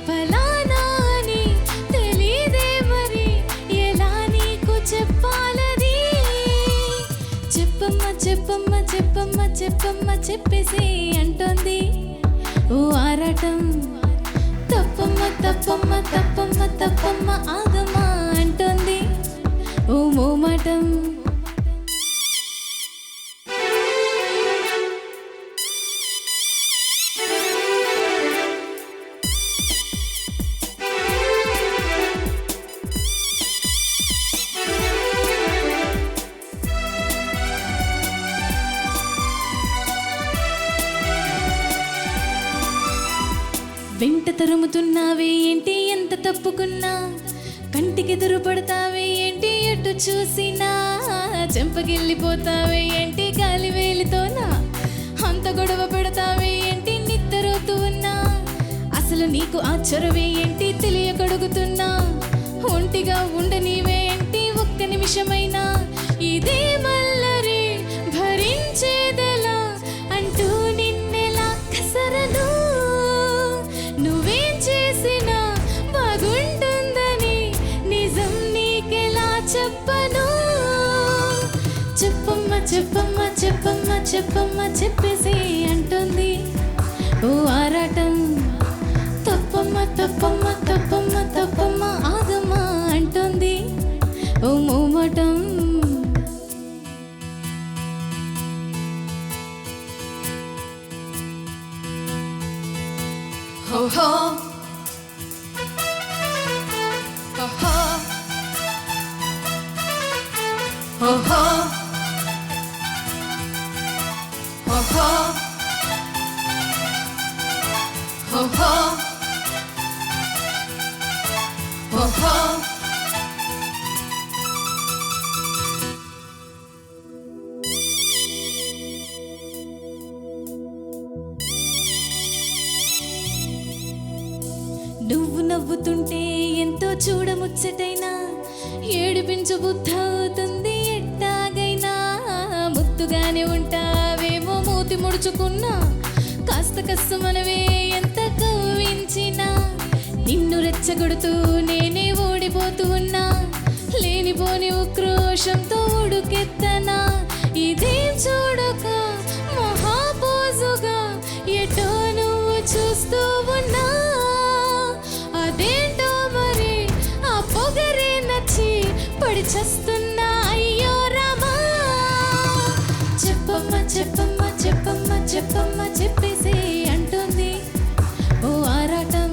ఫలానా అని తెలీదే మరి ఎలా నీకు చెప్పాలది. చెప్పమ్మ చెప్పమ్మ చెప్పమ్మ చెప్పమ్మ చెప్పేసి అంటోంది ఓ ఆరాటం. తప్పమ్మ తప్పమ్మ తప్పమ్మ తప్పమ్మ ఆగమా అంటోంది ఓ మోమాటం. వెంట తరుముతున్నావే ఏంటి ఎంత తప్పుకున్నా, కంటికి ఎదురుపడతావే ఏంటి ఎటు చూసినా, చెంపకెళ్ళిపోతావే ఏంటి గాలి వేలితోనా, అంత గొడవ పెడతావే ఏంటి నిద్రపోతూ ఉన్నా, అసలు నీకు ఆ చొరవే ఏంటి తెలియకడుగుతున్నా, ఒంటిగా ఉండనివే ఏంటి ఒక్క నిమిషమైనా, ఇదే మల్లరి భరించేదెలా అంటూ నిన్నెలా కసరను. నువ్వేం చేసినా బాగుంటుందని నిజం నీకెలా చెప్పను. చెప్పమ్మ చెప్పమ్మ చెప్పమ్మ చెప్పమ్మ చెప్పేసి అంటుంది ఓ ఆరాటం. తప్పమ్మ తప్పమ్మ తప్పమ్మ తప్పమ్మ ఆగమా అంటుంది ఓ మోమాటం. Ho ho, ho ho, ho ho, ho ho, ho ho, ho ho. నువ్వు నవ్వుతుంటే ఎంతో చూడముచ్చటైనా, ఏడిపించు బుద్ధి అవుతుంది ఎట్టాగైనా. ముద్దుగానే ఉంటావేమో మూతి ముడుచుకున్నా, కాస్త కష్టమనవే ఎంత కవ్వించినా, నిన్ను రెచ్చగొడుతూ నేనే ఓడిపోతూ ఉన్నా, లేనిపోని ఉక్రోషంతో ఉడుకెత్తనా. ఇదేం చూడక మహాపోజుగా ఎటో నువ్వు చూస్తూ ఉన్నా, అదేంటో మరి చెప్పమ్మ చెప్పేసే అంటుంది ఓ ఆరాటం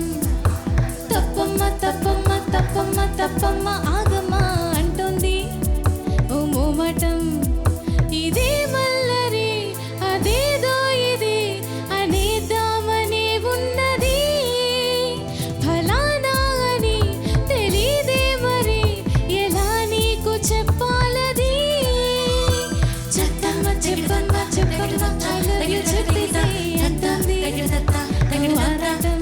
తప్పమ్మ తప్పమ్మ తప్పమ్మ తప్పమ్మ ఆగమ్మా అంటుంది ఓ మోమాటం ఇదే మల్లరి అదేదో ఇది అనేద్దామని ఉన్నది ఫలానా అని తెలీదే మరి ఎలా నీకు చెప్పాలది చెత్తమ్మ చెప్పమ్మ చెప్పమ్మ చెప్పేసే అంటుంది ఓ ఆరాటం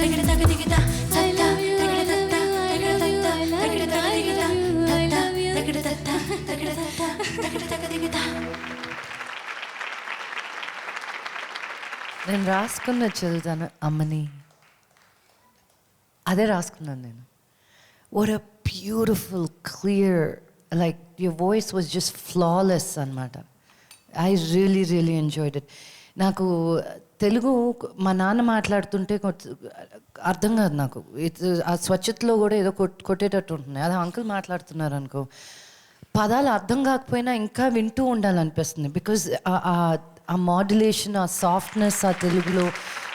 I love you, I love you, I love you, I love you, I love you.
నేను రాసుకున్న చదువుతాను అమ్మని, అదే రాసుకున్నాను నేను. What a beautiful clear, like your voice was just flawless అనమాట. I really enjoyed it. నాకు తెలుగు మా నాన్న మాట్లాడుతుంటే అర్థం కాదు నాకు. ఆ స్వచ్ఛతలో కూడా ఏదో కొట్టేటట్టు ఉంటుంది. అదే అంకుల్ మాట్లాడుతున్నారు అనుకో, పదాలు అర్థం కాకపోయినా ఇంకా వింటూ ఉండాలనిపిస్తుంది. బికాజ్ ఆ మాడ్యులేషన్, ఆ సాఫ్ట్నెస్ ఆ తెలుగులో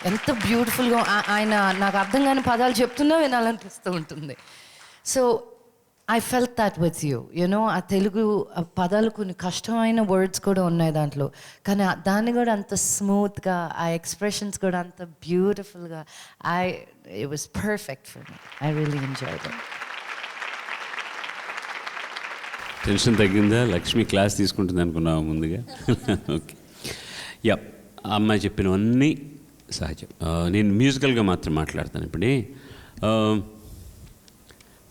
ఎంత బ్యూటిఫుల్గా ఆయన నాకు అర్థం కాని పదాలు చెప్తున్నా వినాలనిపిస్తూ ఉంటుంది. So I felt that with you, you know. ఆ తెలుగు పదాలు కొన్ని కష్టమైన వర్డ్స్ కూడా ఉన్నాయి దాంట్లో, కానీ దాన్ని కూడా అంత స్మూత్గా, ఆ ఎక్స్ప్రెషన్స్ కూడా అంత బ్యూటిఫుల్గా, it was perfect for me. I really enjoyed it.
Tension తగ్గిందా? లక్ష్మి క్లాస్ తీసుకుంటుంది అనుకున్నావా ముందుగా? Okay, yeah. అమ్మాయి చెప్పినవన్నీ సహజం. నేను మ్యూజికల్గా మాత్రం మాట్లాడతాను ఇప్పుడు.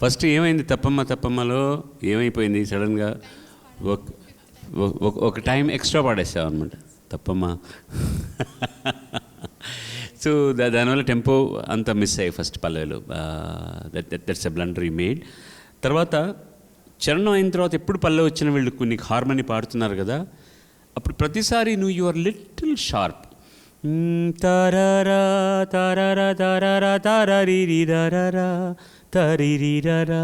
ఫస్ట్ ఏమైంది తప్పమ్మ తప్పమ్మలో ఏమైపోయింది సడన్గా ఒక టైం ఎక్స్ట్రా పాడేసావు అనమాట తప్పమ్మ. సో దానివల్ల టెంపో అంతా మిస్ అయ్యాయి ఫస్ట్ పల్లెలు. That's a blunder you made. తర్వాత చరణం అయిన తర్వాత ఎప్పుడు పల్లె వచ్చిన వీళ్ళు నీకు హార్మోని పాడుతున్నారు కదా, అప్పుడు ప్రతిసారి నువ్వు యు ఆర్ లిటిల్ షార్ప్. తారారా తారారా తారారా తారారీరి దారారా తరిరీరా.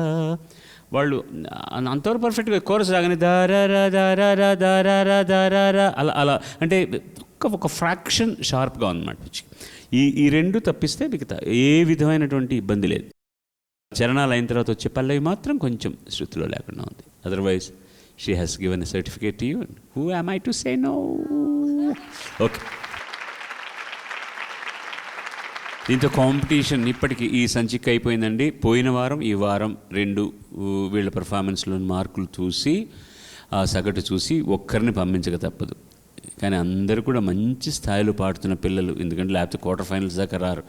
వాళ్ళు అంతవరకు పర్ఫెక్ట్గా కోరస్ రాగానే దారారా దారారా దారారా దారారా అలా అంటే ఒక ఫ్రాక్షన్ షార్ప్గా ఉందన్నమాట. ఈ రెండు తప్పిస్తే మిగతా ఏ విధమైనటువంటి ఇబ్బంది లేదు. చరణాలు అయిన తర్వాత వచ్చే పల్లవి మాత్రం కొంచెం శృతిలో లేకుండా ఉంది. Otherwise she has given a certificate to you. Who am I to say no? Okay, దీంతో కాంపిటీషన్ ఇప్పటికీ ఈ సంచిక అయిపోయిందండి. పోయిన వారం ఈ వారం రెండు వీళ్ళ పర్ఫార్మెన్స్లో మార్కులు చూసి ఆ సగటు చూసి ఒక్కరిని పంపించక తప్పదు. కానీ అందరూ కూడా మంచి స్థాయిలో పాడుతున్న పిల్లలు, ఎందుకంటే లేకపోతే క్వార్టర్ ఫైనల్స్ దాకా రారు.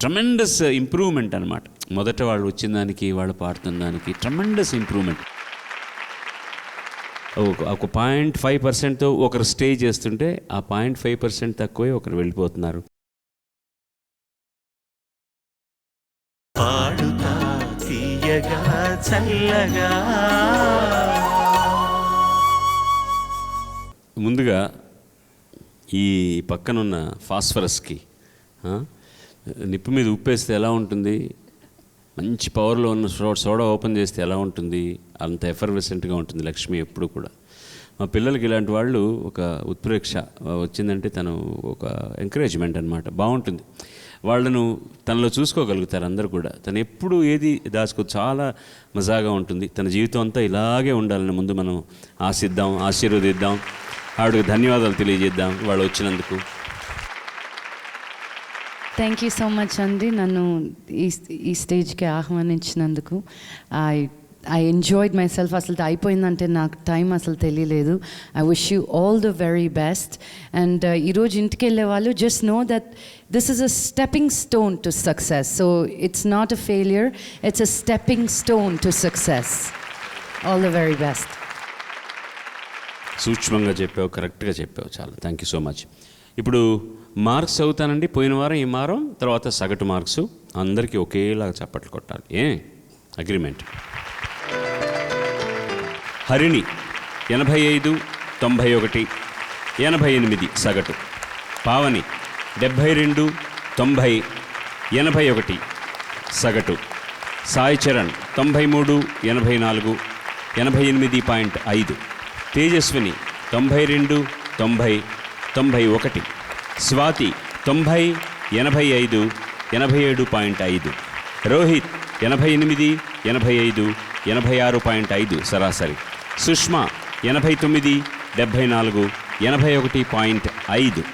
ట్రమెండస్ ఇంప్రూవ్మెంట్ అనమాట. మొదట వాళ్ళు వచ్చిన దానికి వాళ్ళు పాడుతున్న దానికి ట్రమెండస్ ఇంప్రూవ్మెంట్. ఒక 0.5%తో ఒకరు స్టే చేస్తుంటే ఆ 0.5% తక్కువే ఒకరు వెళ్ళిపోతున్నారు.
పాడుతా తీయగా చల్లగా.
ముందుగా ఈ పక్కనున్న ఫాస్ఫరస్కి నిప్పు మీద ఉప్పేస్తే ఎలా ఉంటుంది, మంచి పవర్లో ఉన్న సోడా ఓపెన్ చేస్తే ఎలా ఉంటుంది, అంత ఎఫర్వెసెంట్గా ఉంటుంది లక్ష్మి ఎప్పుడు కూడా. మా పిల్లలకి ఇలాంటి వాళ్ళు ఒక ఉత్ప్రేక్ష వచ్చిందంటే తను ఒక ఎంకరేజ్మెంట్ అనమాట. బాగుంటుంది, వాళ్ళను తనలో చూసుకోగలుగుతారు అందరూ కూడా. తను ఎప్పుడు ఏది దాచుకో, చాలా మజాగా ఉంటుంది. తన జీవితం అంతా ఇలాగే ఉండాలని ముందు మనం ఆశిద్దాం, ఆశీర్వదిద్దాం, ఆవిడకి ధన్యవాదాలు తెలియజేద్దాం వాళ్ళు వచ్చినందుకు.
థ్యాంక్ యూ సో మచ్ అండి, నన్ను ఈ స్టేజ్కి ఆహ్వానించినందుకు. I enjoyed myself. అసలు అయిపోయిందంటే నాకు టైం అసలు తెలియలేదు. I wish you all the very best. And ఈరోజు ఇంటికి వెళ్ళే వాళ్ళు just know that this is a stepping stone to success. So it's not a failure, it's a stepping stone to success. All the very best.
సూక్ష్మంగా చెప్పావు, కరెక్ట్గా చెప్పావు, చాలా thank you so much. ఇప్పుడు మార్క్స్ అవుతానండి. పోయిన వారం ఈ వారం తర్వాత సగటు మార్క్స్ అందరికీ ఒకేలాగా చప్పట్లు కొట్టాలి. అగ్రిమెంట్. హరిణి 85, 91, 88 సగటు. పావని 72, 90, 81 సగటు. సాయి చరణ్ 93, 84, 88.5. తేజస్విని 92, 90, 91. స్వాతి 90, 85, 87.5. రోహిత్ 88, 85, 86.5 సరాసరి. సుష్మా 89, 74, 81.5.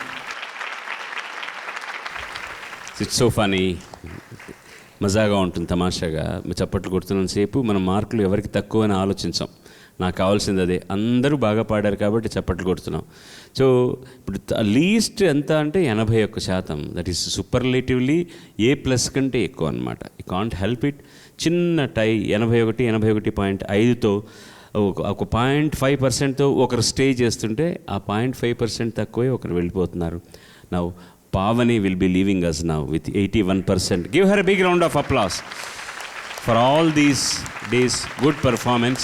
It's so funny. మజాగా ఉంటుంది, తమాషాగా. చప్పట్లు కొడుతున్నంతసేపు మనం మార్కులు ఎవరికి తక్కువ అని ఆలోచించాం. నాకు కావాల్సింది అదే, అందరూ బాగా పాడారు కాబట్టి చప్పట్లు కొడుతున్నాం. సో ఇప్పుడు లీస్ట్ ఎంత అంటే 81%. దట్ ఈస్ సూపర్లేటివ్లీ A+ కంటే ఎక్కువ అనమాట. You can't help it. చిన్న టై 81, 81.5తో ఒక 0.5%తో ఒకరు స్టే చేస్తుంటే ఆ 0.5% తక్కువే ఒకరు వెళ్ళిపోతున్నారు. Now Pavani will be leaving us now with 81%. Give her a big round of applause for all these days. Good performance.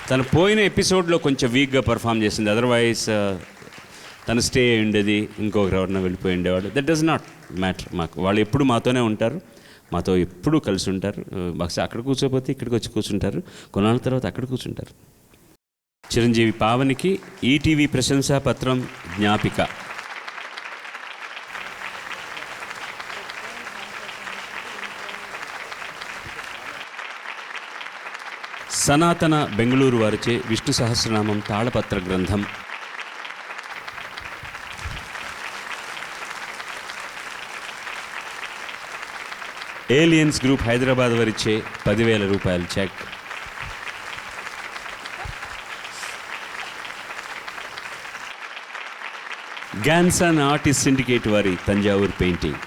తను పోయిన ఎపిసోడ్లో కొంచెం వీక్గా పర్ఫామ్ చేసింది. అదర్వైజ్ తను స్టే అయి ఉండేది, ఇంకొకరు ఎవరన్నా వెళ్ళిపోయి ఉండేవాడు. That does not matter. మాకు వాళ్ళు ఎప్పుడు మాతోనే ఉంటారు, మాతో ఎప్పుడు కలిసి ఉంటారు. బహుశా అక్కడ కూర్చోపోతే ఇక్కడికి వచ్చి కూర్చుంటారు, కొన్నాళ్ళ తర్వాత అక్కడ కూర్చుంటారు. చిరంజీవి పావనికి ఈటీవీ ప్రశంసా పత్రం జ్ఞాపిక. సనాతన బెంగళూరు వారిచే విష్ణు సహస్రనామం తాళపత్ర గ్రంథం. ఏలియన్స్ గ్రూప్ హైదరాబాద్ వారిచే 10,000 రూపాయల చెక్. గ్యాన్సన్ ఆర్టిస్ట్ సిండికేట్ వారి తంజావూరు పెయింటింగ్.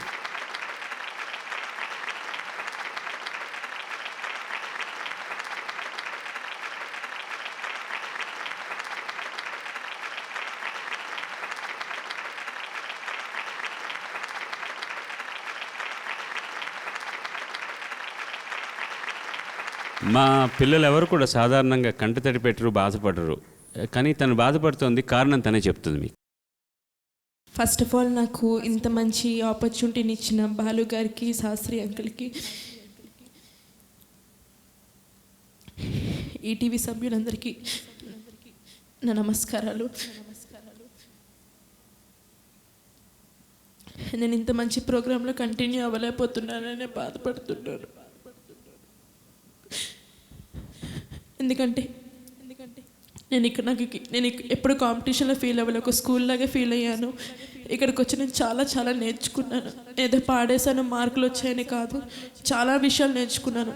మా పిల్లలు ఎవరు కూడా సాధారణంగా కంటతడి పెట్టరు, బాధపడరు. కానీ తను బాధపడుతోంది, కారణం తనే చెప్తుంది మీకు.
ఫస్ట్ ఆఫ్ ఆల్ నాకు ఇంత మంచి ఆపర్చునిటీని ఇచ్చిన బాలు గారికి, శాస్త్రి అంకుల్కి, ఈటీవీ సభ్యులందరికీ నా నమస్కారాలు. నేను ఇంత మంచి ప్రోగ్రాంలో కంటిన్యూ అవ్వలేకపోతున్నానని బాధపడుతున్నాను. ఎందుకంటే నేను ఎప్పుడు కాంపిటీషన్లో ఫీల్ అవ్వలే, ఒక స్కూల్ లాగే ఫీల్ అయ్యాను. ఇక్కడికి వచ్చి నేను చాలా నేర్చుకున్నాను. ఏదో పాడేశాను, మార్కులు వచ్చాయని కాదు, చాలా విషయాలు నేర్చుకున్నాను.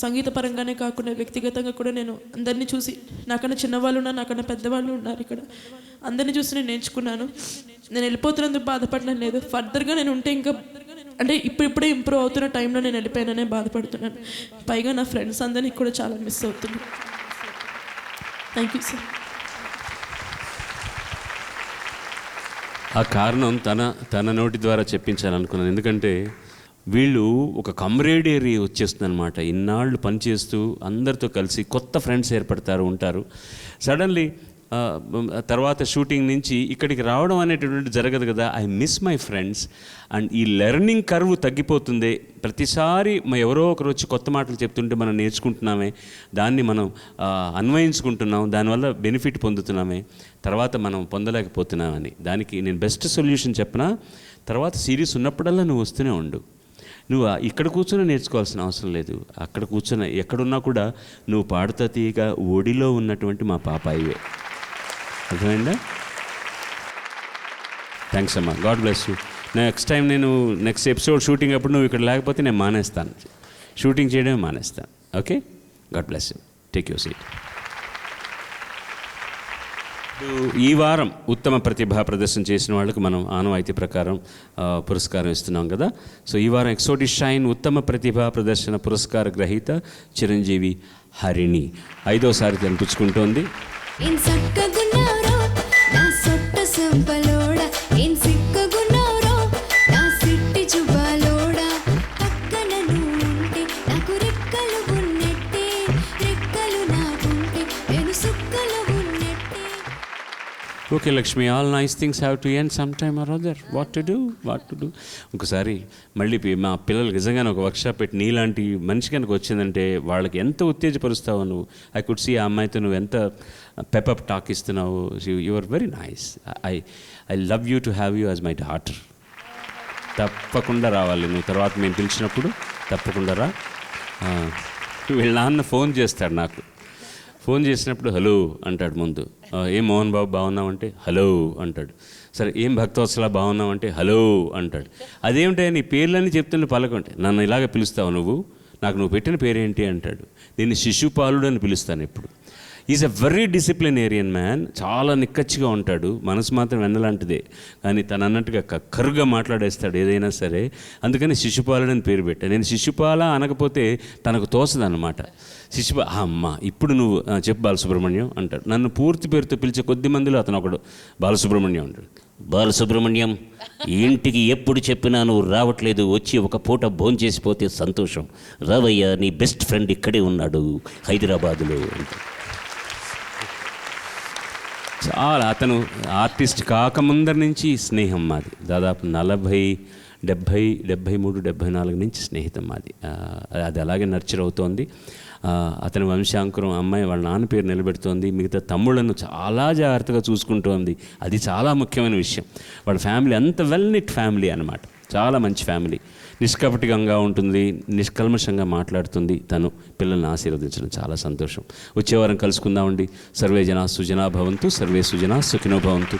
సంగీత పరంగానే కాకుండా వ్యక్తిగతంగా కూడా నేను అందరినీ చూసి, నాకన్నా చిన్నవాళ్ళు ఉన్నారు, నాకన్నా పెద్దవాళ్ళు ఉన్నారు, ఇక్కడ అందరినీ చూసి నేను నేర్చుకున్నాను. నేను వెళ్ళిపోతున్నందుకు బాధపడడం లేదు. ఫర్దర్గా నేను ఉంటే ఇంకా అంటే ఇప్పుడే ఇంప్రూవ్ అవుతున్న టైంలో నేను వెళ్ళిపోయాననే బాధపడుతున్నాను. పైగా నా ఫ్రెండ్స్ అందరినీ కూడా చాలా మిస్ అవుతున్నాను. Thank you sir.
ఆ కారణం తన నోటి ద్వారా చెప్పించాలనుకున్నాను. ఎందుకంటే వీళ్ళు ఒక కమ్రేడియరీ వచ్చేస్తుంది అనమాట. ఇన్నాళ్ళు పనిచేస్తూ అందరితో కలిసి కొత్త ఫ్రెండ్స్ ఏర్పడతారు, ఉంటారు. సడన్లీ తర్వాత షూటింగ్ నుంచి ఇక్కడికి రావడం అనేటటువంటి జరగదు కదా. I miss my friends. And ఈ లెర్నింగ్ కర్వ్ తగ్గిపోతుంది. ప్రతిసారి ఎవరో ఒకరు వచ్చి కొత్త మాటలు చెప్తుంటే మనం నేర్చుకుంటున్నామే, దాన్ని మనం అన్వయించుకుంటున్నాం, దానివల్ల బెనిఫిట్ పొందుతున్నామే, తర్వాత మనం పొందలేకపోతున్నామని. దానికి నేను బెస్ట్ సొల్యూషన్ చెప్పినా, తర్వాత సిరీస్ ఉన్నప్పుడల్లా నువ్వు వస్తూనే ఉండు. నువ్వు ఇక్కడ కూర్చొని నేర్చుకోవాల్సిన అవసరం లేదు. అక్కడ కూర్చొని ఎక్కడున్నా కూడా నువ్వు పాడుతా తీయగా ఒడిలో ఉన్నటువంటి మా పాపాయివే. అర్థమైందా? థ్యాంక్స్ అమ్మా. God bless you. Next time నేను నెక్స్ట్ ఎపిసోడ్ షూటింగ్ అప్పుడు నువ్వు ఇక్కడ లేకపోతే నేను మానేస్తాను, షూటింగ్ చేయడమే మానేస్తాను. Okay? God bless you. Take your seat. ఈ వారం ఉత్తమ ప్రతిభా ప్రదర్శన చేసిన వాళ్ళకు మనం ఆనవాయితీ ప్రకారం పురస్కారం ఇస్తున్నాం కదా. సో ఈ వారం ఎక్సోటిక్ షైన్ ఉత్తమ ప్రతిభా ప్రదర్శన పురస్కార గ్రహీత చిరంజీవి హరిణి 5వసారి కనిపించుకుంటోంది. Okay Lakshmi, all nice things have to end some time or other. What to do. ఒకసారి మళ్ళీ మా పిల్లలకి నిజంగానే ఒక వర్క్షాప్ పెట్టి నీలాంటి మనిషి కనుక వచ్చిందంటే వాళ్ళకి ఎంత ఉత్తేజపరుస్తావు నువ్వు. ఐ కుడ్ సీ ఆ అమ్మాయితో నువ్వు ఎంత పెపప్ టాక్ ఇస్తున్నావు. You are very nice. I love you to have you as my daughter. తప్పకుండా రావాలి నువ్వు. తర్వాత మేము పిలిచినప్పుడు తప్పకుండా రా. వీళ్ళ నాన్న ఫోన్ చేస్తాడు నాకు. ఫోన్ చేసినప్పుడు హలో అంటాడు ముందు. ఏం మోహన్ బాబు బాగున్నావంటే హలో అంటాడు. సరే ఏం భక్తవత్సలా బాగున్నావంటే హలో అంటాడు. అదేమిటో నీ పేర్లన్నీ చెప్తుంటే పలకంటే నన్ను ఇలాగ పిలుస్తావు నువ్వు, నాకు నువ్వు పెట్టిన పేరేంటి అంటాడు. దీన్ని శిశుపాలుడు అని పిలుస్తాను ఇప్పుడు. Is a very disciplinarian man. చాలా నిక్కచ్చిగా ఉంటాడు. మనసు మాత్రం వెన్నలాంటిదే, కానీ తను అన్నట్టుగా కర్రుగా మాట్లాడేస్తాడు ఏదైనా సరే. అందుకని శిశుపాలుడు అని పేరు పెట్టాను. నేను శిశుపాల అనకపోతే తనకు తోసదన్నమాట. అమ్మ ఇప్పుడు నువ్వు చెప్పు బాలసుబ్రహ్మణ్యం అంటాడు. నన్ను పూర్తి పేరుతో పిలిచే కొద్ది మందిలో అతను ఒకడు బాలసుబ్రహ్మణ్యం అంటాడు. బాలసుబ్రహ్మణ్యం, ఇంటికి ఎప్పుడు చెప్పినా నువ్వు రావట్లేదు, వచ్చి ఒక పూట భోంచేసిపోతే సంతోషం. రావయ్యా, నీ బెస్ట్ ఫ్రెండ్ ఇక్కడే ఉన్నాడు హైదరాబాదులో అంటాడు. చాలా అతను ఆర్టిస్ట్ కాకముందరి నుంచి స్నేహం మాది. దాదాపు 73, 74 నుంచి స్నేహితం మాది. అది అలాగే నర్చర్ అవుతోంది. అతని వంశాంకురం అమ్మాయి వాళ్ళ నాన్న పేరు నిలబెడుతోంది. మిగతా తమ్ముళ్ళను చాలా జాగ్రత్తగా చూసుకుంటోంది. అది చాలా ముఖ్యమైన విషయం. వాళ్ళ ఫ్యామిలీ అంత వెల్ నిట్ ఫ్యామిలీ అన్నమాట. చాలా మంచి ఫ్యామిలీ. నిష్కపటికంగా ఉంటుంది, నిష్కల్మషంగా మాట్లాడుతుంది. తను పిల్లల్ని ఆశీర్వదించడం చాలా సంతోషం. వచ్చే వారం కలుసుకుందామండి. సర్వే జనా సుజనా భవంతు, సర్వే సుజనా సుఖినో భవంతు.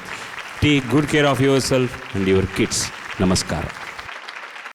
Take good care of your self and your kids. నమస్కారం.